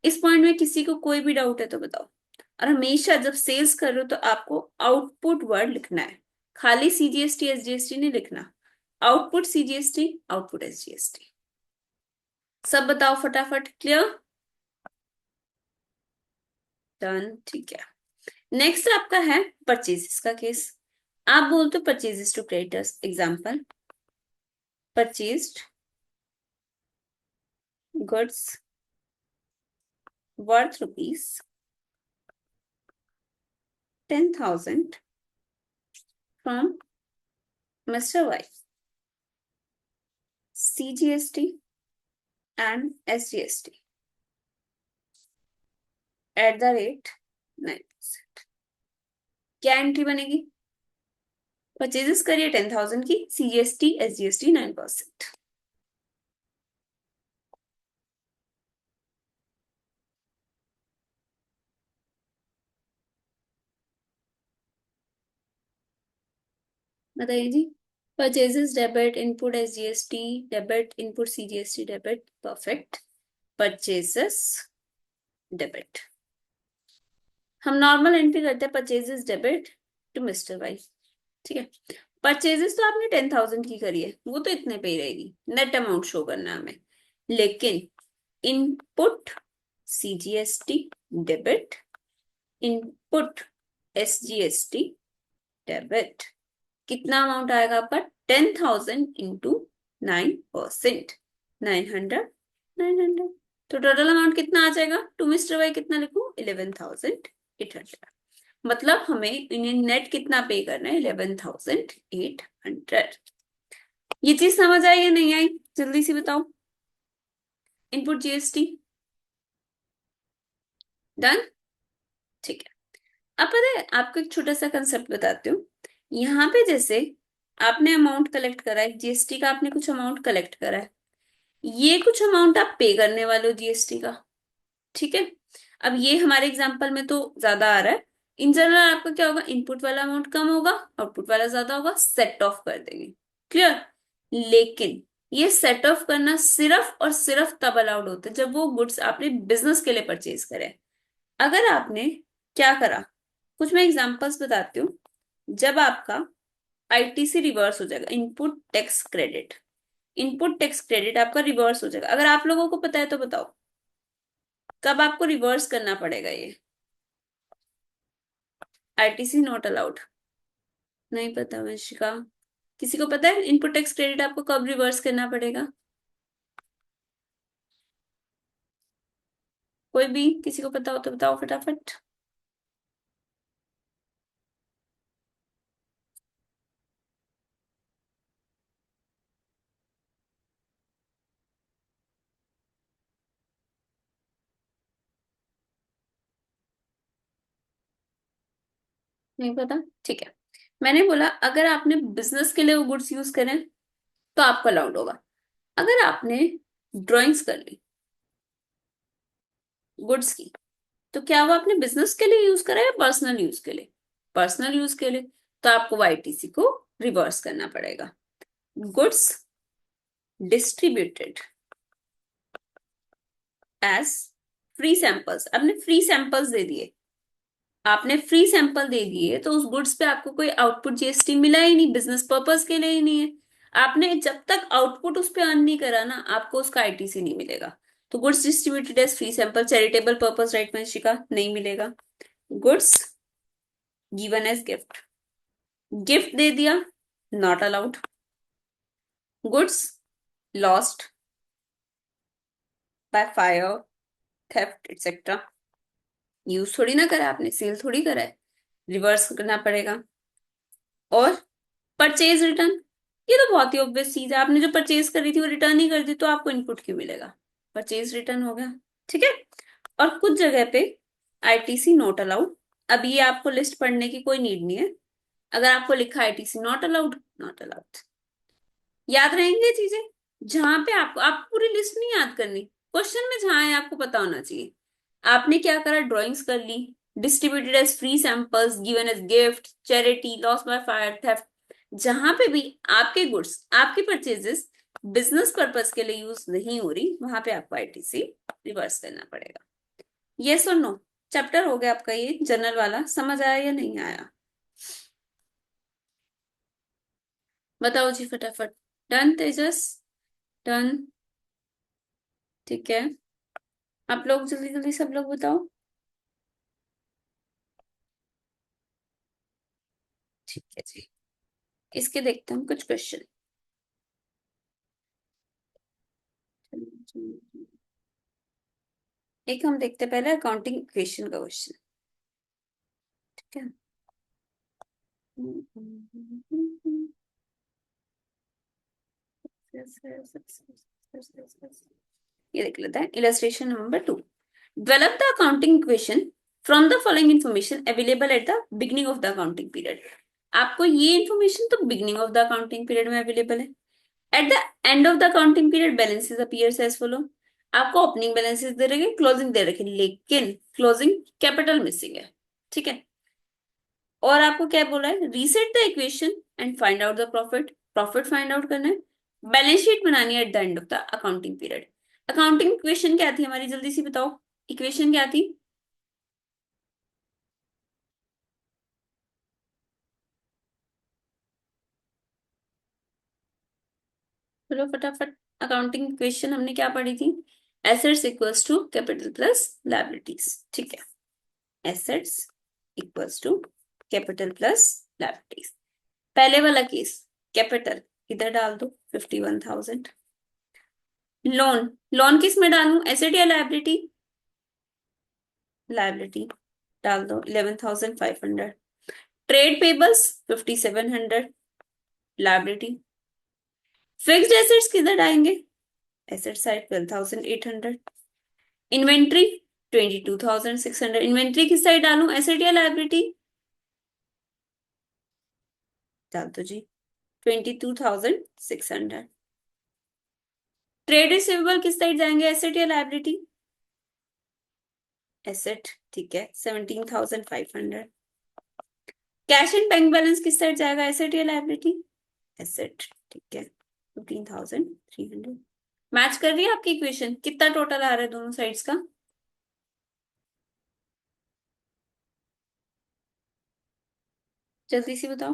S1: इस पॉइंट में किसी को कोई भी डाउट है तो बताओ। और हमेशा जब सेल्स कर रहे हो तो आपको आउटपुट वर्ड लिखना है, खाली सीजीएसटी एसजीएसटी नहीं लिखना। Output CGST, output SGST. सब बताओ फटाफट। क्लियर? डन। ठीक है। नेक्स्ट आपका है परचेजेस का केस। आप बोलते हो purchases to creditors. Example, purchased goods worth ₹10,000 from mister Y, CGST and SGST at the rate 9%। क्या एंट्री बनेगी? परचेजेस करिए 10,000 की, सीजीएसटी एसजीएसटी 9%। बताइए जी। Purchases debit, input SGST debit, input CGST debit. Perfect. Purchases debit. हम नॉर्मल एंट्री करते हैं purchases debit to mister Y. ठीक है। परचेजेस तो आपने 10,000 की करी है, वो तो इतने पे ही रहेगी, नेट अमाउंट शो करना है हमें। लेकिन input CGST debit, input SGST debit, कितना अमाउंट आएगा आपका? 10,000 इंटू 9%, 900। तो टोटल अमाउंट कितना आ जाएगा टू मिस्टर वाई? कितना लिखूं? 11,800। मतलब हमें इन्हें नेट कितना पे करना है? 11,800। ये चीज समझ आई या नहीं आई? जल्दी से बताओ। Input GST done. ठीक है। अब पता है आपको एक छोटा सा कंसेप्ट बताती हूँ। यहाँ पे जैसे आपने अमाउंट कलेक्ट करा है, जीएसटी का आपने कुछ अमाउंट कलेक्ट करा है, ये कुछ अमाउंट आप पे करने वाले हो जीएसटी का। ठीक है। अब ये हमारे एग्जांपल में तो ज्यादा आ रहा है। इन जनरल आपका क्या होगा? इनपुट वाला अमाउंट कम होगा, आउटपुट वाला ज्यादा होगा, सेट ऑफ कर देंगे। क्लियर? लेकिन ये सेट ऑफ करना सिर्फ और सिर्फ तब अलाउड होता है जब वो गुड्स आपने बिजनेस के लिए परचेज करे। अगर आपने क्या करा, कुछ मैं एग्जांपल्स बताती हूँ। जब आपका आईटीसी रिवर्स हो जाएगा, input tax credit, input tax credit आपका रिवर्स हो जाएगा। अगर आप लोगों को पता है तो बताओ कब आपको रिवर्स करना पड़ेगा ये? ITC not allowed. नहीं पता वंशिका? किसी को पता है इनपुट टैक्स क्रेडिट आपको कब रिवर्स करना पड़ेगा? कोई भी किसी को पता हो तो बताओ फटाफट। नहीं पता? ठीक है। मैंने बोला अगर आपने बिजनेस के लिए वो गुड्स यूज करें तो आपको अलाउड होगा। अगर आपने ड्राइंग्स कर ली गुड्स की, तो क्या वो आपने बिजनेस के लिए यूज करा है या पर्सनल यूज के लिए? पर्सनल यूज के लिए। तो आपको वाईटीसी को रिवर्स करना पड़ेगा। Goods distributed as free samples, आपने फ्री सैंपल्स दे दिए, आपने फ्री सैंपल दे दिए तो उस गुड्स पे आपको कोई आउटपुट जीएसटी मिला ही नहीं, बिजनेस पर्पस के लिए ही नहीं है। आपने जब तक आउटपुट उस पे अर्न नहीं करा ना, आपको उसका आईटीसी नहीं मिलेगा। तो goods distributed as free sample, charitable purpose, right Vanshika? नहीं मिलेगा। Goods given as gift, gift दे दिया, not allowed. Goods lost by fire, theft etcetera, use थोड़ी ना करा आपने, सेल थोड़ी करा है, रिवर्स करना पड़ेगा। और परचेज रिटर्न, ये तो बहुत ही ऑब्वियस चीज है, आपने जो परचेज करी थी वो रिटर्न ही कर दी तो आपको इनपुट क्यों मिलेगा? परचेज रिटर्न हो गया। ठीक है। और कुछ जगह पे आईटीसी नॉट अलाउड। अब ये आपको लिस्ट पढ़ने की कोई नीड नहीं है। अगर आपको लिखा ITC not allowed, not allowed, याद रहेंगे चीजें। जहां पे आपको, आप पूरी लिस्ट नहीं याद करनी, क्वेश्चन में जहां है आपको पता होना चाहिए। आपने क्या करा, ड्राइंग्स कर ली, distributed as free samples, given as gift, charity, loss by fire, theft. जहां पे भी आपके गुड्स, आपकी परचेजेस बिजनेस पर्पस के लिए यूज नहीं हो रही, वहां पे आपको आईटीसी रिवर्स करना पड़ेगा। यस और नो? चैप्टर हो गया आपका ये जनरल वाला, समझ आया या नहीं आया? बताओ जी फटाफट। डन तेजस? डन? ठीक है, आप लोग जल्दी जल्दी सब लोग बताओ। ठीक है जी, इसके देखते हैं कुछ क्वेश्चन। एक हम देखते हैं पहले अकाउंटिंग इक्वेशन का क्वेश्चन। ठीक है, ये देख लेते हैं illustration number 2। Develop the accounting equation from the following information available at the beginning of the accounting period. आपको ये इंफॉर्मेशन तो beginning of the accounting period में अवेलेबल है। At the end of the accounting period balances appears as follow. आपको ओपनिंग बैलेंसेस दे रखे, क्लोजिंग दे रखे, लेकिन क्लोजिंग कैपिटल मिसिंग है। ठीक है, और आपको क्या बोला है, reset the equation and find out the profit. Profit find out करना है, बैलेंस शीट बनानी है at the end of the accounting period. Accounting equation क्या थी हमारी, जल्दी से बताओ, इक्वेशन क्या थी? चलो फटाफट, अकाउंटिंग इक्वेशन हमने क्या पढ़ी थी? Assets equals to capital plus liabilities. ठीक है, assets equals to capital plus liabilities. पहले वाला केस, कैपिटल इधर डाल दो 51,000। लोन, लोन किस में डालूं, एसेट या लायबिलिटी? लायबिलिटी डाल दो 11,500। Trade payables 5,700, liability. Fixed assets किधर आएंगे, एसेट साइड 12,800। इन्वेंट्री 22,600, इन्वेंट्री किस साइड डालूं, एसेट या लायबिलिटी? डाल दो जी 22,600। ट्रेड रिसीवेबल किस साइड जाएंगे, एसेट या लायबिलिटी? एसेट, ठीक है 17,500। कैश एंड बैंक बैलेंस किस साइड जाएगा, एसेट या लायबिलिटी? एसेट, ठीक है 15,300। मैच कर रही है आपकी इक्वेशन? कितना टोटल आ रहा है दोनों साइड्स का? जल्दी से बताओ।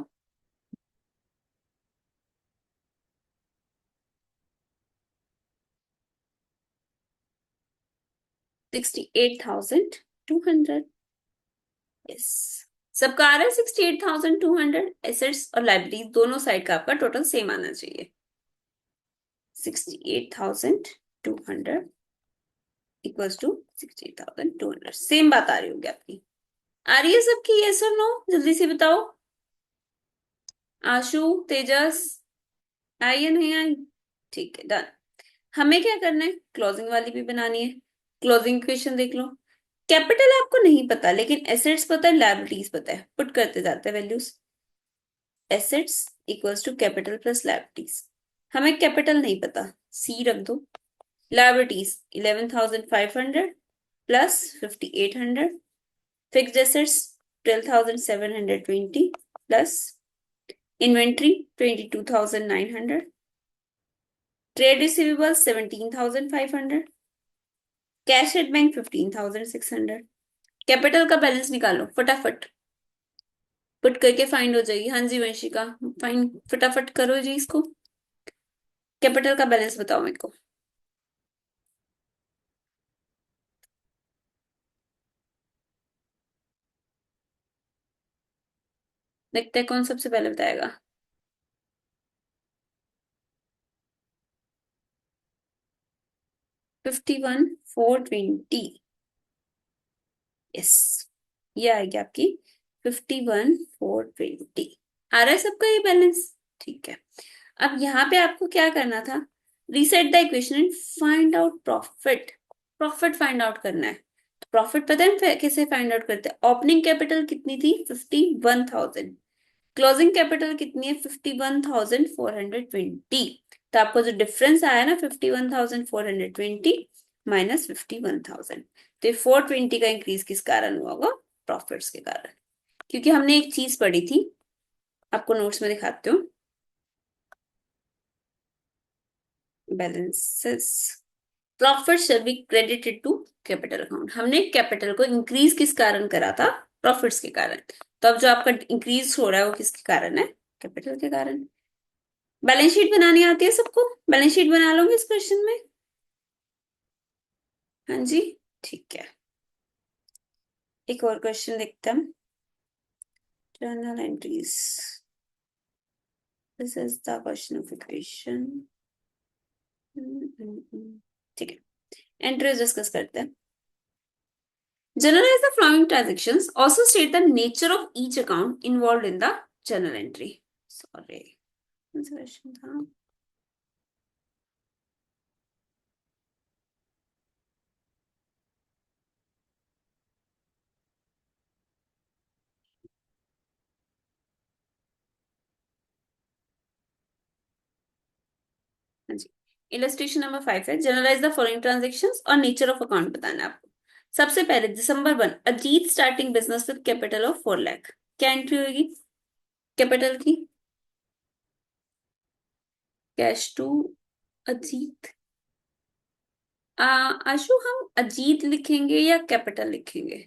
S1: 68,200। यस, सबका आ रहा है 68,200। एसेट्स और लाइबिलिटीज दोनों साइड का आपका टोटल सेम आना चाहिए। 68,200 इक्वल्स टू 68,200, सेम बात आ रही होगी आपकी। आ रही है सबकी, यस और नो? जल्दी से बताओ। आशु, तेजस, आई या नहीं आई? ठीक है, डन। हमें क्या करना है, क्लोजिंग वाली भी बनानी है। क्लोजिंग इक्वेशन देख लो। कैपिटल आपको नहीं पता, लेकिन एसेट्स पता है, लायबिलिटीज पता है, पुट करते जाते हैं values. Assets equals to capital plus liabilities. हमें कैपिटल नहीं पता, सी रख दो। Liabilities 11,500 plus 5,800। Fixed assets 12,720 plus inventory 22,900। Trade receivables 17,500। Cash at bank 15,600। Capital का बैलेंस निकालो फटाफट, पुट करके फाइंड हो जाएगी। हाँ जी वंशिका, फाइंड फटाफट करो जी इसको। कैपिटल का बैलेंस बताओ मेरे को। देखते हैं कौन सबसे पहले बताएगा। 51,420। यस, ये आएगी आपकी 51,420। आ रहा है सबका ये बैलेंस? ठीक है, अब यहाँ पे आपको क्या करना था, reset the equation and find out profit. Profit find out करना है। तो प्रॉफिट पता है कैसे फाइंड आउट करते हैं, ओपनिंग कैपिटल कितनी थी 51,000, क्लोजिंग कैपिटल कितनी है 51,420, तो आपको जो डिफरेंस आया ना 51,420 माइनस 51,000, तो ये 420 का इंक्रीज किस कारण हुआ होगा? प्रॉफिट्स के कारण। क्योंकि हमने एक चीज पढ़ी थी, आपको नोट्स में दिखाती हूँ, balances, profit shall be credited to capital account. हमने कैपिटल को इंक्रीज किस कारण करा था? प्रॉफिट्स के कारण। तो अब जो आपका इंक्रीज हो रहा है वो किसके कारण है? कैपिटल के कारण। बैलेंस शीट बनानी आती है सबको? बैलेंस शीट बना लोगे इस क्वेश्चन में? हाँ जी, ठीक है। एक और क्वेश्चन देखते हैं। Journal entries, this is the question of equation. ठीक है, एंट्रीज डिस्कस करते हैं। Generalize the following transactions. Also state the nature of each account involved in the journal entry. Sorry. कौन सा क्वेश्चन था? हाँ जी, इलस्ट्रेशन नंबर 5 है, जनरलाइज द फॉलोइंग ट्रांजेक्शन्स और नेचर ऑफ अकाउंट बताना है आपको। सबसे पहले December 1, Ajit starting business with capital of 4 lakh. क्या एंट्री होगी कैपिटल की? Cash to Ajit. आशु, हम अजीत लिखेंगे या कैपिटल लिखेंगे?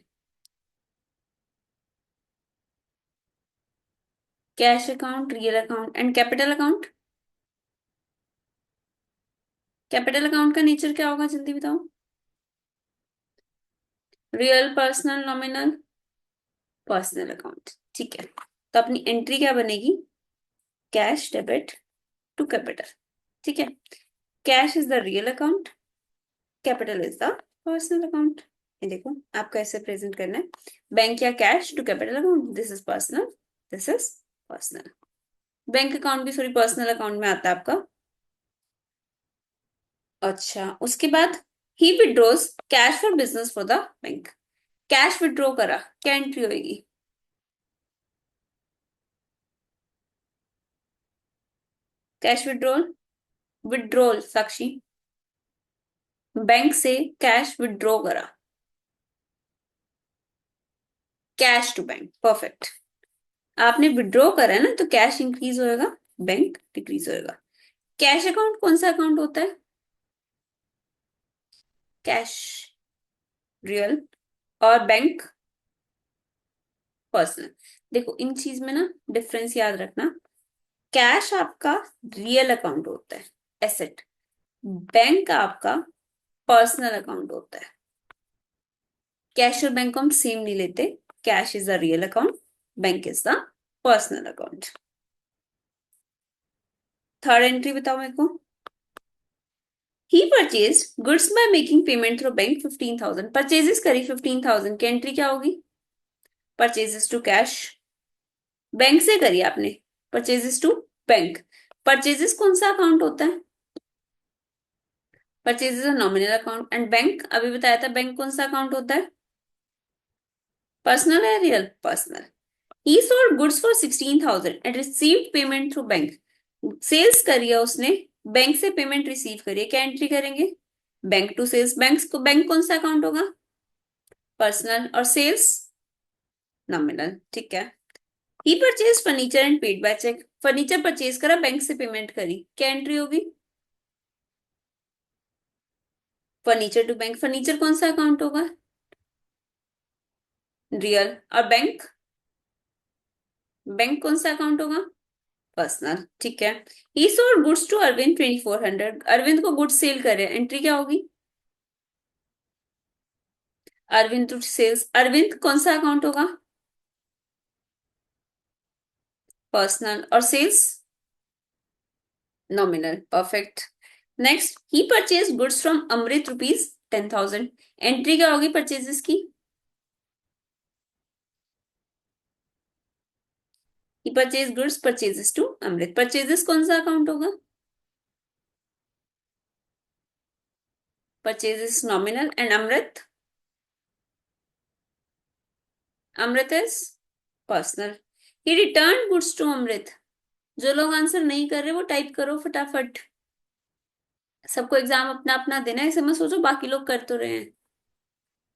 S1: Cash account, real account and capital account. Capital account का नेचर क्या होगा, जल्दी बताओ। Real, personal, nominal? Personal account, ठीक है। तो अपनी एंट्री क्या बनेगी? कैश डेबिट टू कैपिटल, ठीक है। Cash is the real account, capital is the personal account. ये देखो आपको ऐसे प्रेजेंट करना है, बैंक या cash to capital account, this is personal, this is personal. Bank account भी सॉरी पर्सनल अकाउंट में आता है आपका। अच्छा, उसके बाद he withdraws cash for business for the bank. Cash withdraw करा, क्या एंट्री होगी? Cash withdrawal, withdrawal Sakshi, bank से कैश विड्रॉ करा, कैश टू बैंक, परफेक्ट। आपने विड्रॉ करा है ना, तो कैश इंक्रीज होएगा, बैंक डिक्रीज होएगा। कैश अकाउंट कौन सा अकाउंट होता है? कैश रियल, और बैंक पर्सनल। देखो इन चीज में ना डिफरेंस याद रखना, कैश आपका रियल अकाउंट होता है, एसेट। बैंक आपका पर्सनल अकाउंट होता है। कैश और बैंक को हम सेम नहीं लेते, cash is the real account, bank is the personal account. Third entry बताओ मेरे को। He purchase goods by making payment through bank 15,000। Purchases करी 15,000 की एंट्री क्या होगी? परचेजेस टू कैश, बैंक से करी आपने, परचेजेस टू बैंक। परचेजेस कौन सा अकाउंट होता है? Purchases nominal account and bank अभी बताया था, बैंक कौन सा अकाउंट होता है? पर्सनल है real? Personal. He sold goods for 16,000 and received payment through bank. Sales करी है उसने, बैंक से पेमेंट रिसीव करिए, क्या एंट्री करेंगे? बैंक टू सेल्स, बैंक कौन सा अकाउंट होगा? पर्सनल, और सेल्स नॉमिनल, ठीक है। He purchase furniture and paid by cheque. Furniture purchase करा, बैंक से पेमेंट करी, क्या एंट्री होगी? फर्नीचर टू बैंक, फर्नीचर कौन सा अकाउंट होगा? रियल, और बैंक, बैंक कौन सा अकाउंट होगा? पर्सनल, ठीक है। He sold goods to Arvind 2,400। Arvind को गुड्स सेल करे, एंट्री क्या होगी? अरविंद टू सेल्स, अरविंद कौन सा अकाउंट होगा? पर्सनल, और sales nominal, perfect. Next, he purchase goods from Amrit rupees 10,000। Entry क्या होगी परचेजेस की? He purchase goods, purchases to Amrit, purchases कौन सा अकाउंट होगा? Purchases nominal and Amrit, Amrit is personal. He return goods to Amrit. जो लोग आंसर नहीं कर रहे वो टाइप करो फटाफट। सबको एग्जाम अपना अपना देना है, ऐसे मत सोचो बाकी लोग कर तो रहे हैं।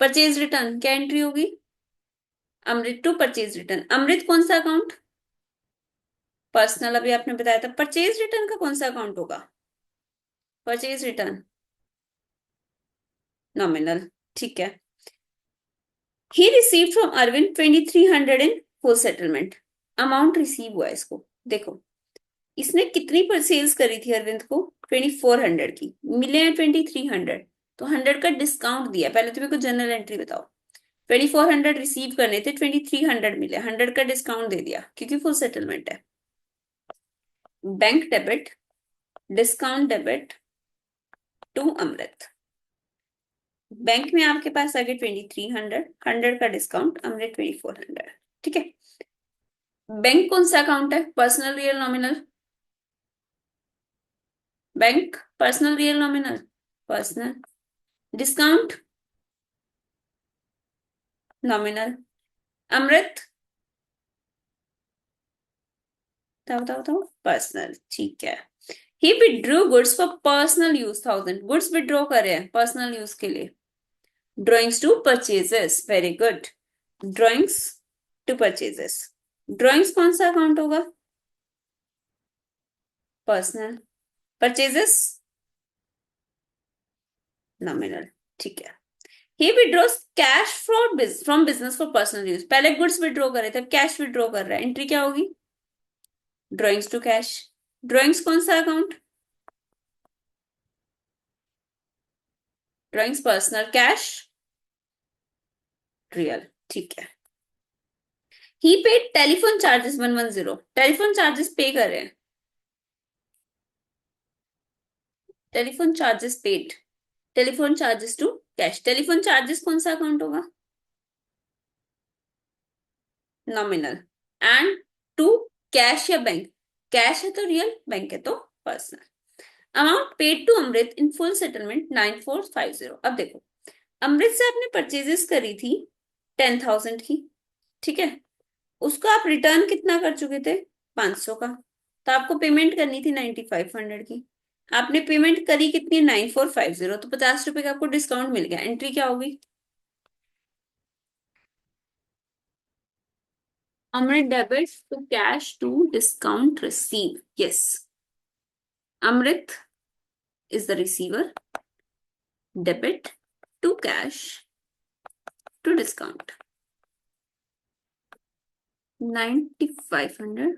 S1: परचेज रिटर्न क्या एंट्री होगी? अमृत टू परचेज रिटर्न। अमृत कौन सा अकाउंट? पर्सनल, अभी आपने बताया था। परचेज रिटर्न का कौन सा अकाउंट होगा? परचेज रिटर्न नॉमिनल, ठीक है। He receive from Arvind 2300 in full settlement. Amount receive हुआ है इसको, देखो इसने कितनी पर सेल्स करी थी अरविंद को? 2400 की, मिले हैं 2300, तो 100 का डिस्काउंट दिया। पहले तो मेरे को जनरल एंट्री बताओ। 2400 रिसीव करने थे, 2300 मिले, 100 का डिस्काउंट दे दिया क्योंकि फुल सेटलमेंट है। Bank debit, discount debit to Amrit. Bank में आपके पास आ गए 2300, 100 का डिस्काउंट, अमृत 2400, ठीक है। बैंक कौन सा अकाउंट है? Personal, real, nominal? Bank personal, real, nominal? Personal. Discount nominal. Amrit बताओ बताओ बताओ। पर्सनल, ठीक है। He withdrew goods for personal use 1000, goods withdraw करे हैं पर्सनल यूज के लिए। Drawings to purchases, very good. Drawings to purchases. Drawings कौन सा अकाउंट होगा? पर्सनल। परचेजेस नॉमिनल, ठीक है। He withdraws cash from business for personal use. पहले गुड्स विड्रॉ करे थे, कैश विड्रॉ कर रहा है, एंट्री क्या होगी? Drawings to cash. ड्रॉइंग्स कौन सा account? Drawings personal, cash real, ठीक है। He paid telephone charges 110, telephone charges pay कर रहे हैं। Telephone charges paid, telephone charges to cash. Telephone charges कौन सा अकाउंट होगा? नॉमिनल। एंड टू कैश या बैंक? कैश है तो रियल, बैंक है तो personal. Amount paid to Amrit in full settlement 9450। अब देखो, अमृत से आपने परचेजेस करी थी 10,000 की, ठीक है। उसको आप रिटर्न कितना कर चुके थे? 500 का। तो आपको पेमेंट करनी थी 9500 की। आपने पेमेंट करी कितनी? 9450, तो 50 रुपए का आपको डिस्काउंट मिल गया। एंट्री क्या होगी? Amrit debit to cash to discount receive, yes. Amrit is the receiver, debit to cash to discount 9500,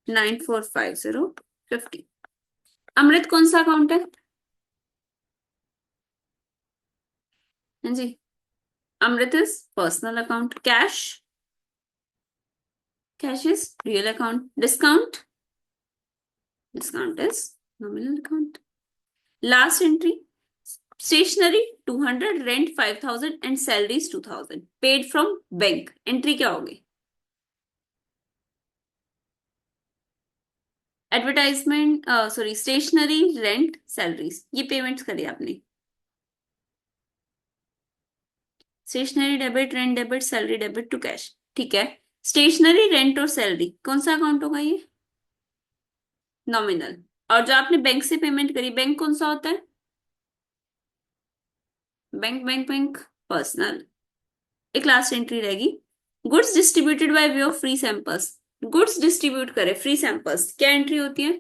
S1: 9450 50। Amrit कौन सा अकाउंट है? हाँ जी, Amrit is personal account. Cash, cash is real account. Discount, discount is nominal account. Last entry, stationery 200, rent 5000 and salaries 2000, paid from bank. Entry क्या होगी? Advertisement, sorry, stationery, rent, salaries, ये पेमेंट्स करी आपने। Stationery debit, rent debit, salary debit to cash, ठीक है। स्टेशनरी, रेंट और सैलरी कौन सा अकाउंट होगा ये? नॉमिनल। और जो आपने बैंक से पेमेंट करी, बैंक कौन सा होता है? Bank bank bank personal. एक लास्ट एंट्री रहेगी, goods distributed by way of free samples. Goods distribute करे, फ्री सैंपल्स, क्या एंट्री होती है?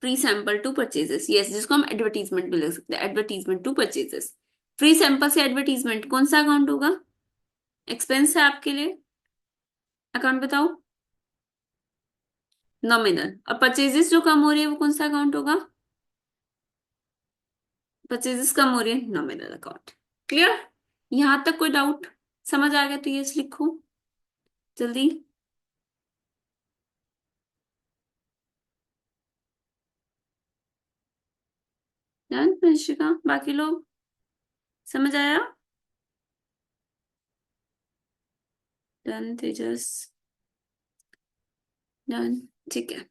S1: Free sample to purchases, yes, जिसको हम एडवर्टीजमेंट भी लिख सकते हैं, advertisement to purchases. Free sample से एडवर्टीजमेंट कौन सा अकाउंट होगा? एक्सपेंस है आपके लिए, अकाउंट बताओ। नॉमिनल। और परचेजेस जो कम हो रही है वो कौन सा अकाउंट होगा? परचेजेस कम हो रही है, नॉमिनल अकाउंट। क्लियर? यहां तक कोई डाउट? समझ आ गया तो यस लिखो जल्दी। डन वंशिका, बाकी लोग समझ आया? डन तेजस, डन, ठीक है।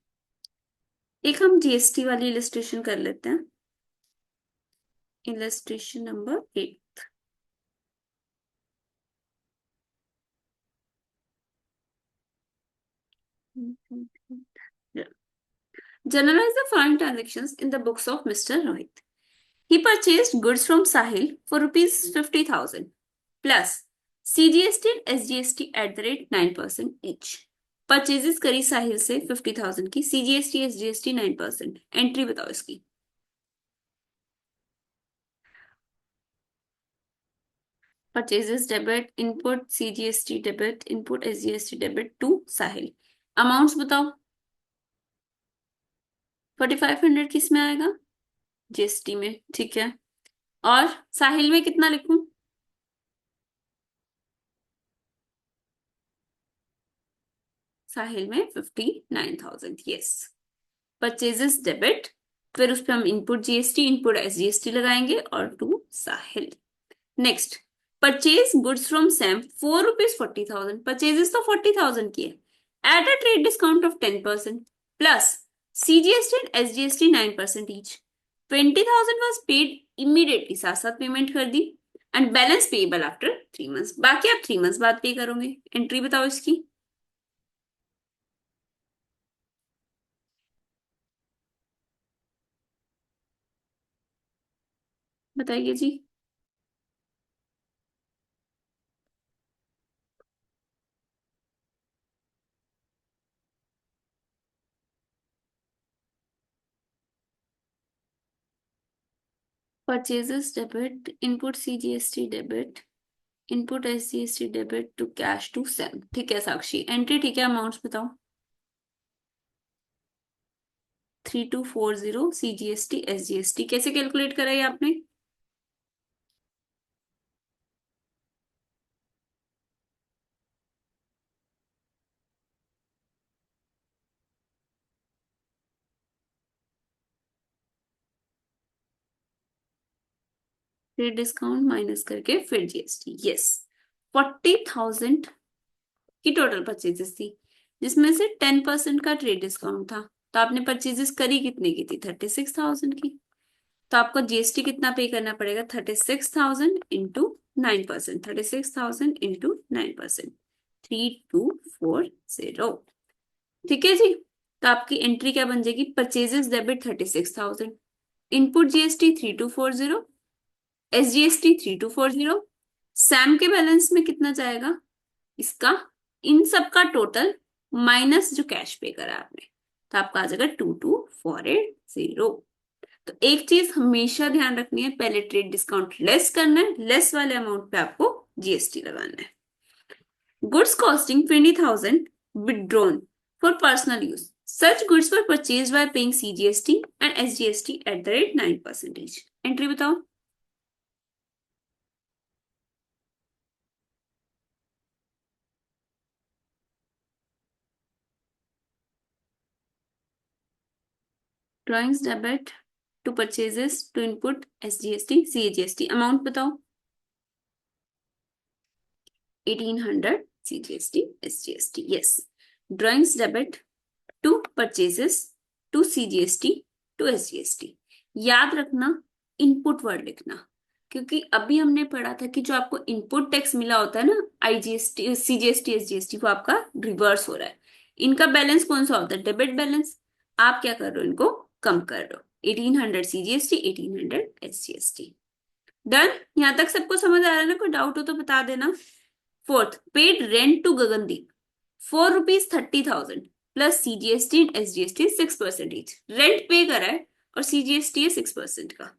S1: एक हम जीएसटी वाली इलस्ट्रेशन कर लेते हैं। Illustration number 8। Journalize the following transactions in the books of Mr. Rohit. He purchased goods from Sahil for rupees 50,000 plus CGST and SGST at the rate 9% each. Purchases करी साहिल से 50,000 की, CGST SGST 9%. एंट्री बताओ इसकी. Purchases debit, input CGST debit, input SGST debit to Sahil. Amounts बताओ. 4500 किस में आएगा? GST में. ठीक है. और साहिल में कितना लिखूं? साहिल में 59,000. यस. परचेजेस डेबिट, फिर उस पर हम इनपुट GST इनपुट SGST लगाएंगे और to Sahil. Next, purchase goods from Sam for rupees 40,000. Purchases तो 40,000 की है at a trade discount of 10% plus CGST and SGST 9% each. 20,000 was paid immediately, साथ साथ पेमेंट कर दी. And balance payable after 3 months. बाकी आप 3 मंथ्स बाद पे करोगे. एंट्री बताओ इसकी. बताइए जी. Purchases debit, input CGST debit, input SGST debit to cash to same. ठीक है साक्षी. एंट्री ठीक है. अमाउंट्स बताओ. 3240 CGST SGST. कैसे कैलकुलेट करा ये आपने? फिर डिस्काउंट माइनस करके फिर GST. यस. 40,000 की टोटल परचेजेस थी, जिसमें से 10% का ट्रेड डिस्काउंट था. तो आपने परचेजेस करी कितने की थी? 36,000 की. तो आपको GST कितना पे करना पड़ेगा? 36,000 इंटू 9%. 36,000 इंटू 9%. 3240. ठीक है जी. तो आपकी एंट्री क्या बन जाएगी? Purchases debit 36,000, input GST 3240, SGST 3240. Sam के बैलेंस में कितना जाएगा इसका? इन सब का टोटल माइनस जो कैश पे करा आपने, तो आपका आ जाएगा 22,480. तो एक चीज हमेशा ध्यान रखनी है, पहले ट्रेड डिस्काउंट लेस करना है, लेस वाले अमाउंट पे आपको GST लगाना है. Goods costing 20,000 withdrawn for personal use. Such goods were purchased by paying CGST and SGST at the rate 9%. Entry बताओ. Drawings debit to purchases to input SGST CGST. Amount बताओ. 1,800 CGST SGST. Yes. Drawings debit to purchases to CGST to SGST. याद रखना इनपुट वर्ड लिखना, क्योंकि अभी हमने पढ़ा था कि जो आपको इनपुट टैक्स मिला होता है ना, IGST CGST SGST, वो आपका रिवर्स हो रहा है. इनका बैलेंस कौन सा होता है? Debit balance. आप क्या कर रहे हो? इनको कम कर रहे हो. 1,800 CGST 1,800 SGST. डन. यहां तक सबको समझ आ रहा है ना? कोई डाउट हो तो बता देना. Fourth, paid rent to Gagandeep for rupees 30,000 plus CGST and SGST 6% each. Rent pay करा है और CGST है 6% का.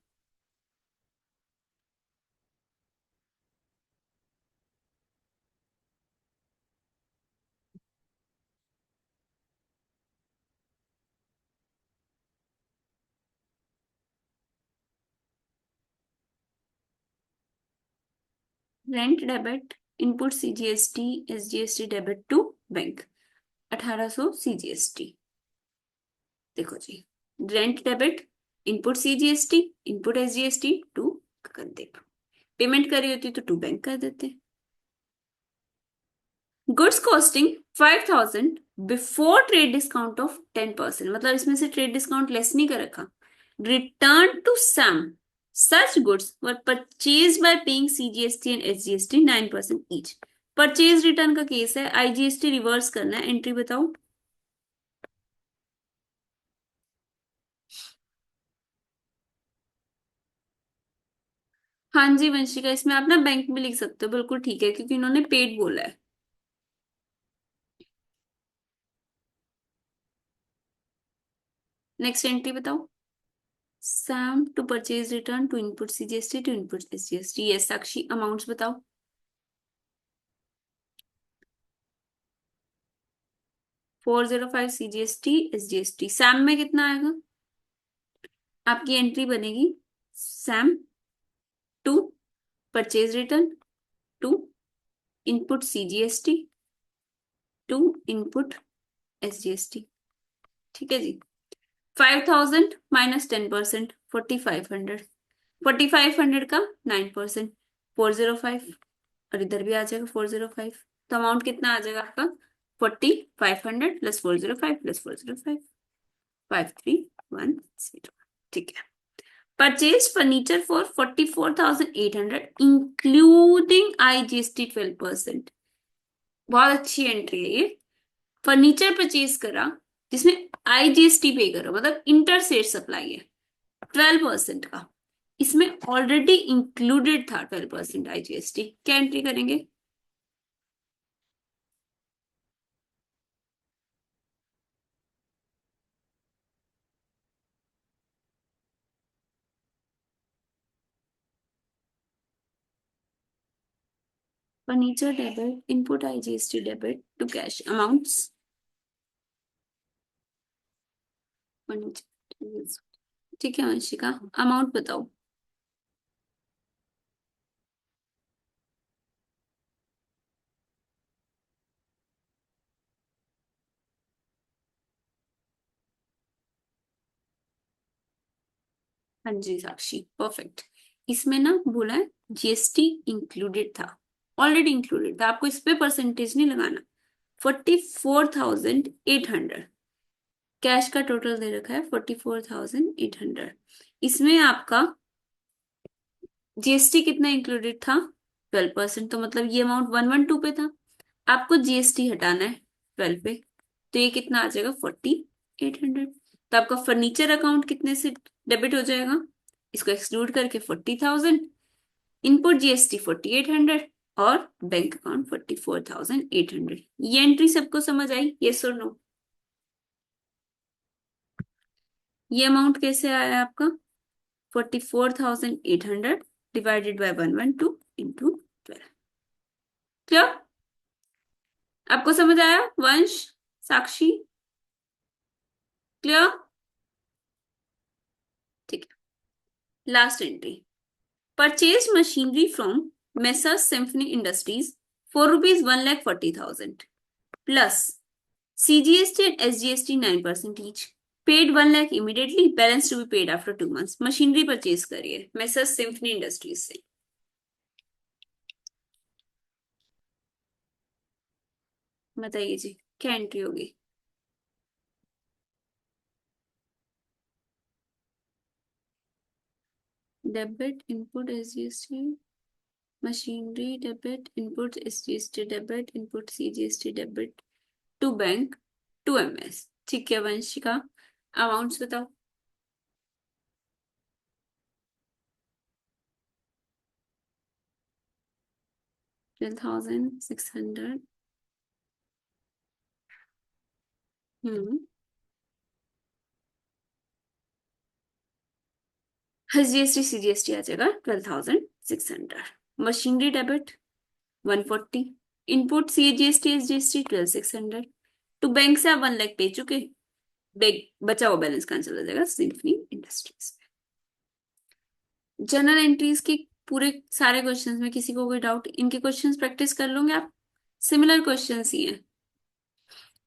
S1: Rent debit, input CGST SGST debit to bank. 1,800 CGST. देखो जी, rent debit, input CGST input SGST to Gagandeep. Payment करी होती तो टू बैंक कर देते. Goods costing 5,000 before trade discount of 10%. मतलब इसमें से ट्रेड डिस्काउंट लेस नहीं कर रखा. Return to some such goods were purchase by paying CGST and SGST 9% each. Purchase return का केस है, IGST रिवर्स करना है. एंट्री बताओ. हाँ जी वंशिका, इसमें आप ना बैंक भी लिख सकते हो, बिल्कुल ठीक है, क्योंकि इन्होंने पेड बोला है। नेक्स्ट एंट्री बताओ। Sam to purchase return to input CGST to input SGST. Yes Sakshi, amounts बताओ। 405 सीजीएसटी एसजीएसटी। सैम में कितना आएगा? आपकी एंट्री बनेगी Sam to purchase return to input CGST to input SGST. ठीक है जी। 5000 माइनस 10%, 4500। 4500 का 9%, 405। और इधर भी आ जाएगा 405। तो अमाउंट कितना आ जाएगा आपका? 4500 प्लस 405 प्लस 405, 5310। ठीक है। Purchase furniture for 44,800 including IGST 12%। बहुत अच्छी एंट्री है ये। फर्नीचर परचेज करा जिसमें आईजीएसटी पे करो, मतलब इंटर स्टेट सप्लाई है, 12% का। इसमें ऑलरेडी इंक्लूडेड था 12% आईजीएसटी। क्या एंट्री करेंगे? Furniture debit input IGST debit to cash amounts. Furniture. ठीक है वंशिका, अमाउंट बताओ। हाँ जी साक्षी, परफेक्ट। इसमें ना बोला है जीएसटी इंक्लूडेड था, ऑलरेडी इंक्लूडेड था, आपको इस पे परसेंटेज नहीं लगाना। 44,800 कैश का टोटल दे रखा है, 44,800। इसमें आपका जीएसटी कितना इंक्लूडेड था? 12%। तो मतलब ये अमाउंट 112 पे था, आपको जीएसटी हटाना है 12 पे। तो ये कितना आ जाएगा? 4800। तो आपका फर्नीचर अकाउंट कितने से डेबिट हो जाएगा? इसको एक्सक्लूड करके 40,000, इनपुट जीएसटी 4800, और बैंक अकाउंट 44,800। ये एंट्री सबको समझ आई? यस और नो? ये अमाउंट कैसे आया आपका? 44,800 डिवाइडेड बाय 112 इंटू 12। क्लियर? आपको समझ आया वंश, साक्षी? क्लियर? ठीक है। Last entry. Purchase machinery from messrs Symphony industries for rupees 1,40,000 plus CGST and SGST 9% each. Paid 1 lakh immediately, balance to be paid after 2 months. Machinery purchase करिए मेसर्स सिम्फनी इंडस्ट्रीज से। बताइए जी, क्या एंट्री होगी? Debit input SGST, machinery debit input SGST debit input CGST debit to bank to MS. ठीक है वंशिका, अमाउंट्स बताओ। 12,600। हम्म। जीएसटी सीजीएसटी आ जाएगा 12,600। Machinery debit 140, input CGST SGST 12,600। टू बैंक से आप 1 लाख पे चुके, बैंक बचा हुआ बैलेंस कहाँ चला जाएगा? Symphony industries. जनरल एंट्रीज के पूरे सारे क्वेश्चंस में किसी को कोई डाउट? इनके क्वेश्चंस प्रैक्टिस कर लोगे आप, सिमिलर क्वेश्चंस ही हैं।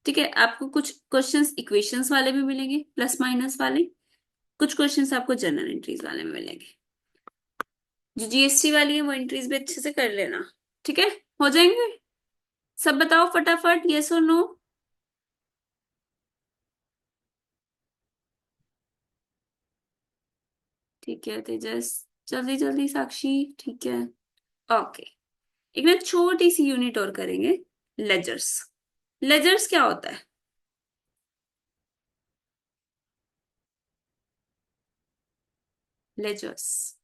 S1: ठीक है, आपको कुछ क्वेश्चंस इक्वेशंस वाले भी मिलेंगे, प्लस माइनस वाले। कुछ क्वेश्चंस आपको जनरल एंट्रीज वाले में मिलेंगे। जो जीएसटी वाली है वो एंट्रीज भी अच्छे से कर लेना। ठीक है, हो जाएंगे। सब बताओ फटाफट, यस और नो? ठीक है तेजस, जल्दी जल्दी साक्षी। ठीक है, ओके। एक ना छोटी सी यूनिट और करेंगे, लेजर्स। लेजर्स क्या होता है? Ledgers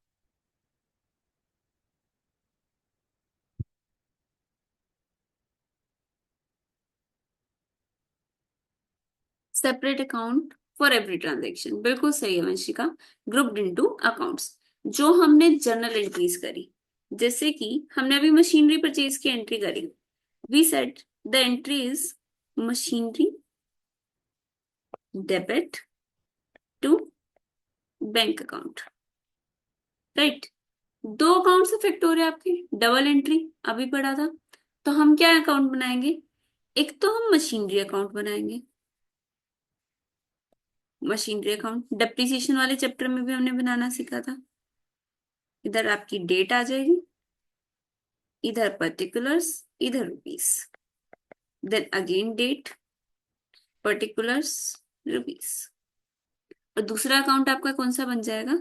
S1: separate account for every transaction, बिल्कुल सही है वंशिका। ग्रुप्ड इनटू अकाउंट्स, जो हमने जर्नल एंट्रीज करी, जैसे कि हमने अभी मशीनरी परचेज की एंट्री करी, we said the entry is machinery debit to bank account, right. दो अकाउंट से इफेक्ट हो रहे हैं आपके, डबल एंट्री अभी पढ़ा था। तो हम क्या अकाउंट बनाएंगे, एक तो हम मशीनरी अकाउंट बनाएंगे, मशीनरी अकाउंट डेप्रिसिएशन वाले चैप्टर में भी हमने बनाना सीखा था। इधर आपकी डेट आ जाएगी, इधर पर्टिकुलर्स, इधर rupees, then again date, particulars, rupees. और दूसरा अकाउंट आपका कौन सा बन जाएगा,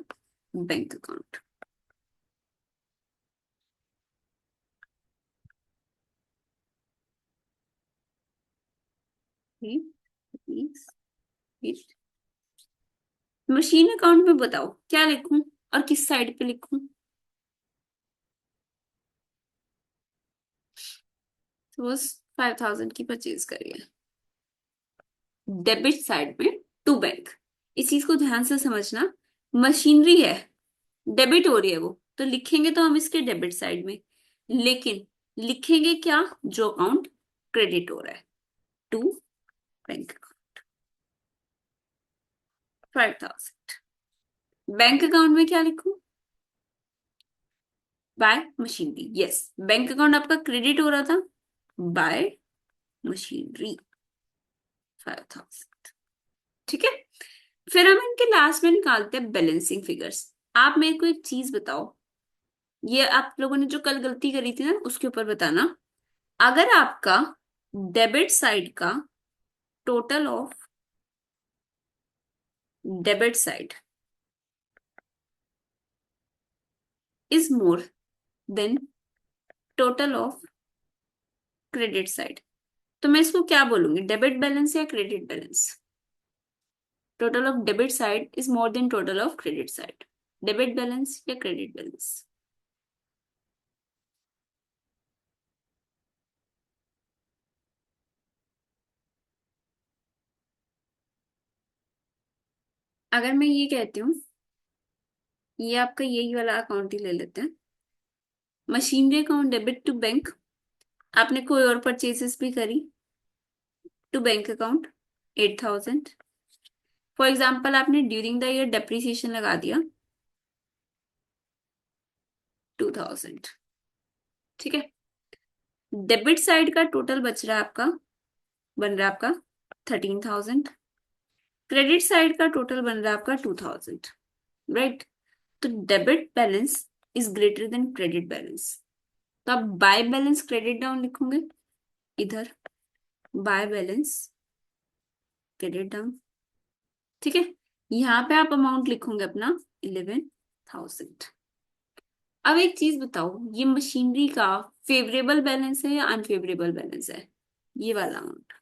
S1: bank account. Rupees, machine account में बताओ क्या लिखूं और किस साइड पे लिखूं। सपोज 5000 की परचेज करी है, डेबिट साइड में टू बैंक। इस चीज को ध्यान से समझना, मशीनरी है, डेबिट हो रही है वो, तो लिखेंगे तो हम इसके डेबिट साइड में, लेकिन लिखेंगे क्या, जो अकाउंट क्रेडिट हो रहा है, to bank account 5000। Bank account में क्या लिखूं, by machinery, yes, bank account आपका क्रेडिट हो रहा था, बाय मशीनरी 5000, ठीक है। फिर हम इनके लास्ट में निकालते हैं बैलेंसिंग फिगर्स। आप मेरे को एक चीज बताओ, ये आप लोगों ने जो कल गलती करी थी ना उसके ऊपर बताना, अगर आपका डेबिट साइड का total of debit side is more than total of credit side, तो मैं इसको क्या बोलूंगी, डेबिट बैलेंस या credit balance. Total of debit side is more than total of credit side, debit balance या क्रेडिट बैलेंस। अगर मैं ये कहती हूँ, ये आपका यही वाला अकाउंट ही ले लेते हैं, machinery account debit to bank, आपने कोई और परचेजेस भी करी to bank account 8000, for example आपने ड्यूरिंग द ईयर डेप्रिसिएशन लगा दिया 2000, ठीक है। डेबिट साइड का टोटल बच रहा है आपका, बन रहा है आपका 13000, क्रेडिट साइड का टोटल बन रहा है आपका 2000, राइट। तो debit balance is greater than credit balance, तो आप बाय बैलेंस क्रेडिट डाउन लिखोगे, इधर बाय बैलेंस क्रेडिट डाउन, ठीक है। यहाँ पे आप अमाउंट लिखोगे अपना 11000। अब एक चीज बताओ, ये मशीनरी का फेवरेबल बैलेंस है या अनफेवरेबल बैलेंस है, ये वाला अमाउंट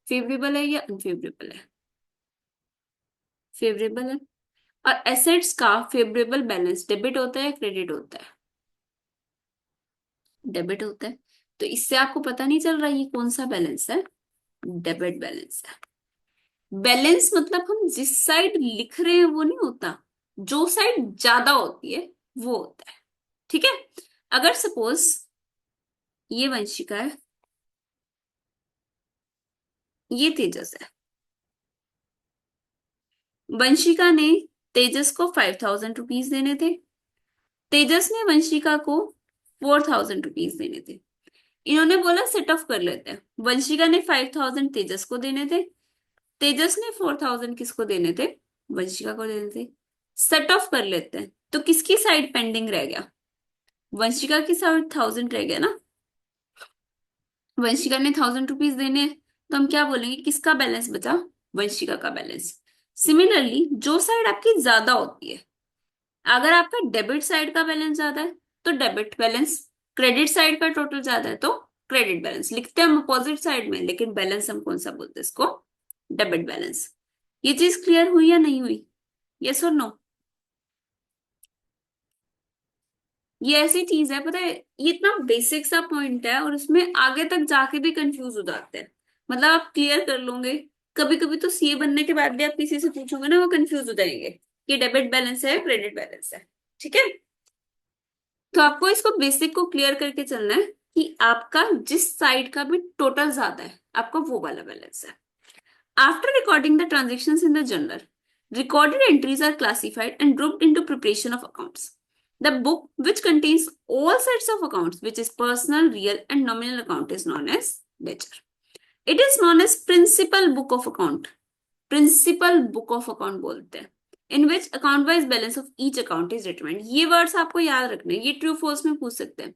S1: फेवरेबल है या अनफेवरेबल है, फेवरेबल है। और एसेट्स का फेवरेबल बैलेंस डेबिट होता है क्रेडिट होता है, डेबिट होता है। तो इससे आपको पता नहीं चल रहा ये कौन सा बैलेंस है, डेबिट बैलेंस है। बैलेंस मतलब हम जिस साइड लिख रहे हैं वो नहीं होता, जो साइड ज्यादा होती है वो होता है, ठीक है। अगर सपोज ये वंशिका है, ये तेजस है, वंशिका ने तेजस को 5000 रुपीज देने थे, तेजस ने वंशिका को 4000 रुपीज देने थे। इन्होंने बोला सेट ऑफ कर लेते हैं, वंशिका ने 5000 तेजस को देने थे, तेजस ने 4000 किसको देने थे, वंशिका को देने थे। सेट ऑफ कर लेते हैं, तो किसकी साइड पेंडिंग रह गया, वंशिका की साइड 1000 रह गया ना, वंशिका ने 1000 रुपीज देने हैं, तो हम क्या बोलेंगे, किसका बैलेंस बचा, वंशिका का बैलेंस। सिमिलरली जो साइड आपकी ज्यादा होती है, अगर आपका डेबिट साइड का बैलेंस ज्यादा है तो डेबिट बैलेंस, क्रेडिट साइड का टोटल ज्यादा है तो क्रेडिट बैलेंस, लिखते हैं हम अपोजिट साइड में, लेकिन बैलेंस हम कौन सा बोलते हैं इसको, डेबिट बैलेंस। ये चीज क्लियर हुई या नहीं हुई, यस और नो। ये ऐसी चीज है, पता है, ये इतना बेसिक सा पॉइंट है और इसमें आगे तक जाके भी कंफ्यूज हो जाते हैं, मतलब आप क्लियर कर लोगे, कभी कभी तो सीए बनने के बाद भी आप किसी से पूछोगे ना, वो कंफ्यूज हो जाएंगे कि डेबिट बैलेंस है क्रेडिट बैलेंस है। ठीक है, तो आपको इसको बेसिक को क्लियर करके चलना है कि आपका जिस साइड का भी टोटल ज्यादा है आपका वो वाला बैलेंस है। After recording the transactions in the journal, recorded entries are classified and grouped into preparation of accounts. The book, which contains all sets of accounts, which is personal, real, and nominal account, is known as ledger. It is known as principal book of account. Principal book of account बोलते हैं, in which account wise balance of each account is determined. ये वर्ड्स आपको याद रखने हैं, ये ट्रू फॉल्स में पूछ सकते हैं।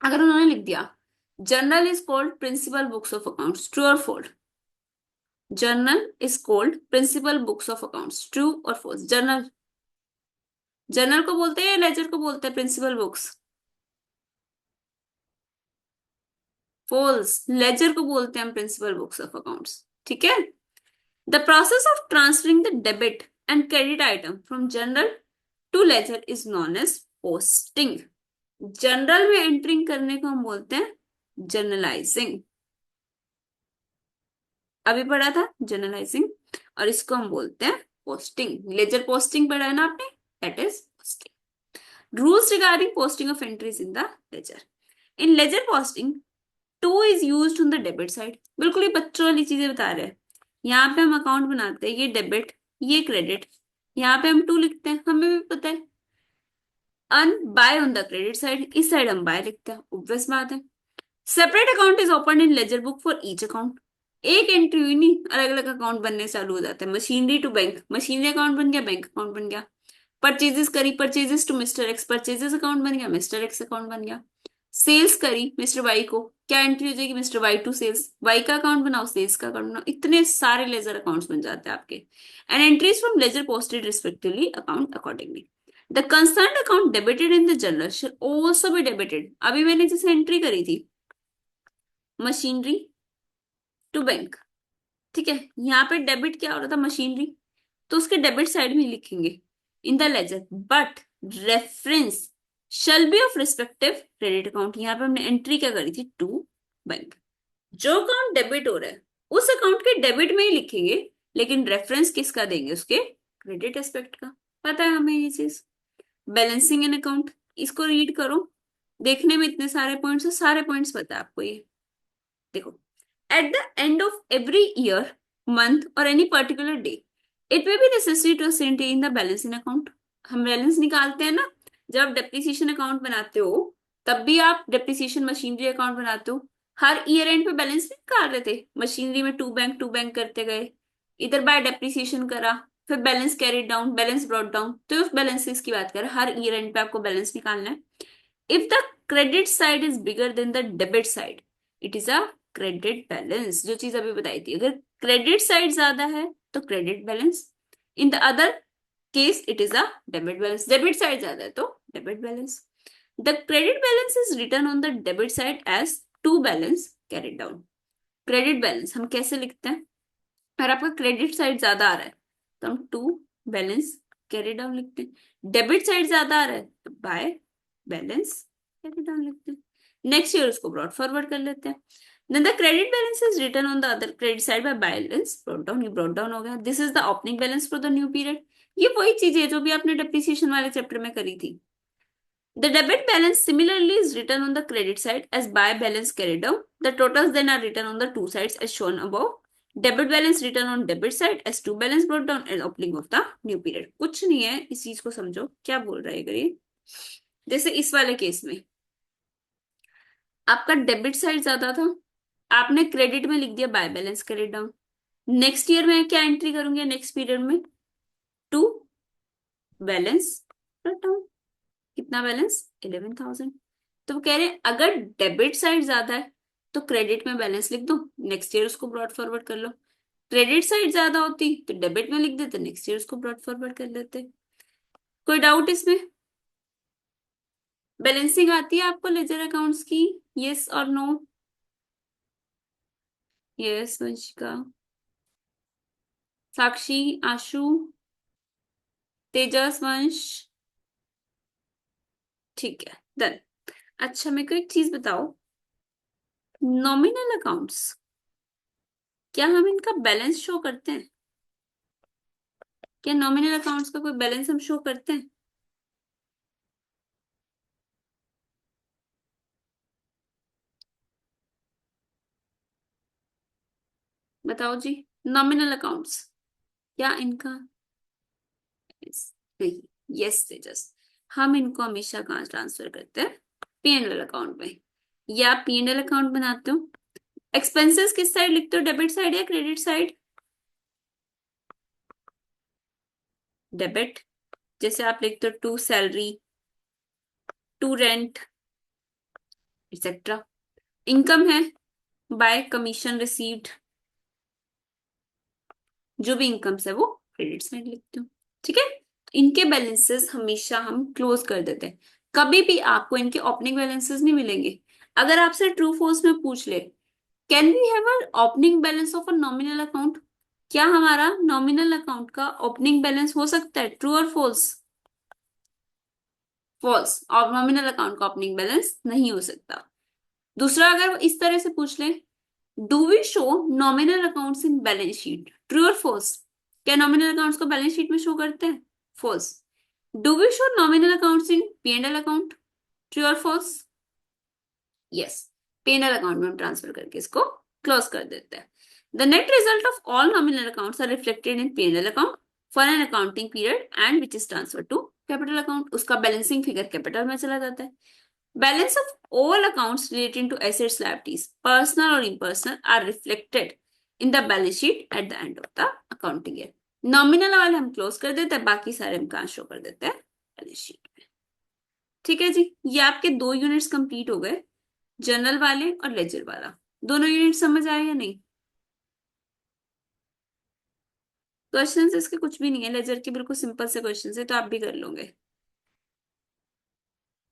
S1: अगर उन्होंने लिख दिया journal is called principal books of accounts, true और false? Journal is called principal books of accounts, true और फॉल्स? जर्नल, जर्नल को बोलते हैं या लेजर को बोलते हैं प्रिंसिपल बुक्स? फॉल्स, लेजर को बोलते हैं हम प्रिंसिपल बुक्स ऑफ अकाउंट्स। ठीक है, the process of transferring the debit and credit item from journal to ledger is known as posting. Journal में एंटरिंग करने को हम बोलते हैं जर्नलाइजिंग, अभी पढ़ा था जर्नलाइजिंग, और इसको हम बोलते हैं पोस्टिंग। लेजर पोस्टिंग पढ़ा है ना आपने, that is posting. Rules regarding posting of entries in the ledger. In ledger posting to is used on the debit side. बिल्कुल ही बच्चों वाली चीजें बता रहे हैं। यहाँ पे हम अकाउंट बनाते हैं, ये डेबिट ये क्रेडिट, यहाँ पे हम टू लिखते हैं, हमें भी पता है। अन by on the credit side, इस साइड हम बाय लिखते हैं, ऑब्वियस बात है। Separate account is open in ledger book for each account. एक एंट्री हुई नहीं, अलग अलग अकाउंट बनने चालू हो जाते हैं। Machinery to bank, machinery account बन गया, बैंक अकाउंट बन गया। परचेजेस करी, purchases to mister X, purchases account बन गया, मिस्टर एक्स अकाउंट बन गया। सेल्स करी मिस्टर वाई को, क्या एंट्री हो जाएगी, mister Y to sales, Y का अकाउंट बनाओ, सेल्स का अकाउंट बनाओ, इतने सारे लेजर अकाउंट्स बन जाते हैं आपके। And entries from ledger posted respectively account accordingly. The concern account debited in the journal shall also be debited. अभी मैंने जैसे एंट्री करी थी मशीनरी टू बैंक, ठीक है, यहाँ पे डेबिट क्या हो रहा था, मशीनरी, तो उसके डेबिट साइड में लिखेंगे in the ledger, but reference shall be of respective credit account. यहाँ पे हमने एंट्री क्या करी थी, टू बैंक। जो अकाउंट डेबिट हो रहा है उस अकाउंट के डेबिट में ही लिखेंगे, लेकिन रेफरेंस किसका देंगे, उसके क्रेडिट एस्पेक्ट का। पता है हमें ये चीज। बैलेंसिंग एन अकाउंट, इसको रीड करो, देखने में इतने सारे पॉइंट्स है, सारे पॉइंट्स पता है आपको। ये देखो, at the end of every year, month or any particular day, it may be necessary to ascertain the balance in account. हम बैलेंस निकालते हैं ना, जब आप डेप्रिसिएशन अकाउंट बनाते हो तब भी आप डेप्रिसिएशन मशीनरी अकाउंट बनाते हो। हर ईयर एंड पे बैलेंस निकाल रहे थे, मशीनरी में टू बैंक करते गए, इधर बाय डेप्रिसिएशन करा, फिर balance carried down, balance brought down, तो उस बैलेंसेस की बात करें, हर ईयर एंड पे आपको बैलेंस निकालना है। If the credit side is bigger than the debit side, it is a credit balance. जो चीज अभी बताई थी, अगर क्रेडिट साइड ज्यादा है तो credit balance, in the other case it is a debit balance. Debit side ज्यादा है तो debit balance. The credit balance is return on the debit side as to balance carried down. Credit balance हम कैसे लिखते हैं, अगर आपका क्रेडिट साइड ज्यादा आ रहा है तो हम टू बैलेंस कैरी डाउन लिखते हैं। डेबिट साइड ज्यादा आ रहा है तो बाय बैलेंस कैरी डाउन लिखते हैं। नेक्स्ट ईयर उसको ब्रॉड फॉरवर्ड कर लेते हैं। Then the credit balance is written on the other credit side by balance brought down। ये brought down हो गया। This is the opening balance for the new period। ये वही चीज है जो भी आपने डेप्रिसिएशन वाले चैप्टर में करी थी। The debit balance similarly is written on the credit side as by balance carried down। The totals then are written on the two sides as shown above। Debit balance written on debit side as two balance brought down as opening of the new period। कुछ नहीं है, इस चीज को समझो क्या बोल रहा है करिए। जैसे इस वाले केस में आपका डेबिट साइड ज्यादा था, आपने क्रेडिट में लिख दिया by balance carried down. Next year में क्या एंट्री करूंगी, नेक्स्ट पीरियड में टू बैलेंस ब्रॉट डाउन। कितना बैलेंस, 11,000। तो वो कह रहे हैं अगर डेबिट साइड ज्यादा है तो क्रेडिट में बैलेंस लिख दो, नेक्स्ट ईयर उसको ब्रॉड फॉरवर्ड कर लो। क्रेडिट साइड ज्यादा होती तो डेबिट में लिख देते, नेक्स्ट ईयर उसको ब्रॉड फॉरवर्ड कर लेते। कोई डाउट इसमें? बैलेंसिंग आती है आपको लेजर अकाउंट्स की, यस और नो? यस वंशिका, साक्षी, आशु, तेजस, वंश, ठीक है डन। अच्छा मेरे को एक चीज बताओ, नॉमिनल अकाउंट्स क्या हम इनका बैलेंस शो करते हैं? क्या नॉमिनल अकाउंट्स का कोई बैलेंस हम शो करते हैं? बताओ जी। नॉमिनल अकाउंट्स, क्या इनका? नहीं। यस तेजस, हम इनको हमेशा कहाँ ट्रांसफर करते हैं? पीएनएल अकाउंट में। या पीएनएल अकाउंट बनाते हो, एक्सपेंसेस किस साइड लिखते हो, डेबिट साइड या क्रेडिट साइड? डेबिट। जैसे आप लिखते हो to salary, to rent, etcetera. Income है बाय कमीशन रिसीव्ड, जो भी इनकम्स है वो क्रेडिट साइड लिखते हो। ठीक है, इनके बैलेंसेस हमेशा हम क्लोज कर देते हैं। कभी भी आपको इनके ओपनिंग बैलेंसेस नहीं मिलेंगे। अगर आपसे ट्रू फॉल्स में पूछ ले, can we have a opening balance of a nominal account, क्या हमारा नॉमिनल अकाउंट का ओपनिंग बैलेंस हो सकता है? ट्रू और फॉल्स? फॉल्स। और नॉमिनल अकाउंट का ओपनिंग बैलेंस नहीं हो सकता। दूसरा, अगर वो इस तरह से पूछ ले, do we show nominal accounts in balance sheet, true और फॉल्स? क्या नॉमिनल अकाउंट्स को बैलेंस शीट में शो करते हैं? False. Do we show nominal accounts in PNL account, true और फॉल्स? यस। पीएनएल अकाउंट में हम ट्रांसफर करके इसको क्लोज कर देते हैं। The net result of all nominal accounts are reflected in PNL account for an accounting period and which is transfer to capital account. उसका बैलेंसिंग फिगर कैपिटल में चला जाता है। Balance of all accounts relating to assets, liabilities, personal or impersonal, are reflected in the balance sheet at the end of the accounting year. Nominal वाले हम क्लोज कर देते हैं, बाकी सारे हम कहाँ शो कर देते हैं? बैलेंस शीट में। ठीक है जी, ये आपके दो यूनिट्स कंप्लीट हो गए, जर्नल वाले और लेजर वाला। दोनों यूनिट समझ आए या नहीं? क्वेश्चंस इसके कुछ भी नहीं है, लेजर के बिल्कुल सिंपल से क्वेश्चंस है, तो आप भी कर लोगे।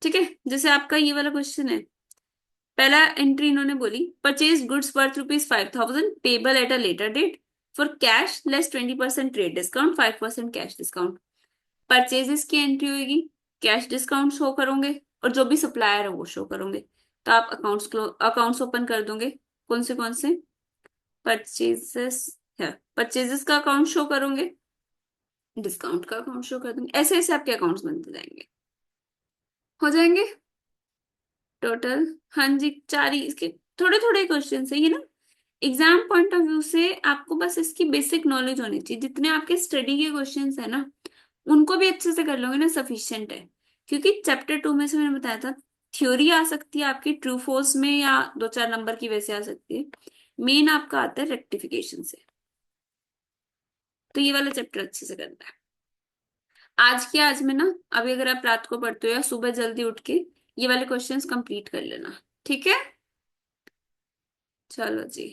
S1: ठीक है, जैसे आपका ये वाला क्वेश्चन है, पहला एंट्री इन्होंने बोली, purchase goods worth ₹5,000 payable at a later date for cash less 20% trade discount 5% cash discount. Purchases की एंट्री होगी, कैश डिस्काउंट शो करोगे और जो भी सप्लायर है वो शो करोगे। तो आप अकाउंट्स ओपन कर दोगे। कौन से? परचेजेस है, परचेजेस का अकाउंट शो करोगे, डिस्काउंट का अकाउंट शो कर दोगे, ऐसे ऐसे आपके अकाउंट्स बनते जाएंगे। हो जाएंगे टोटल। हाँ जी, चार ही इसके थोड़े थोड़े क्वेश्चन है ये ना। एग्जाम पॉइंट ऑफ व्यू से आपको बस इसकी बेसिक नॉलेज होनी चाहिए, जितने आपके स्टडी के क्वेश्चंस है ना उनको भी अच्छे से कर लोगे ना, सफिशिएंट है। क्योंकि चैप्टर 2 में से मैंने बताया था, थ्योरी आ सकती है आपकी ट्रू फोर्स में या दो चार नंबर की वैसे आ सकती है, मेन आपका आता है रेक्टिफिकेशन से। तो ये वाला चैप्टर अच्छे से करना है। आज के आज में ना, अभी अगर आप रात को पढ़ते हो या सुबह जल्दी उठ के ये वाले क्वेश्चंस कंप्लीट कर लेना। ठीक है, चलो जी।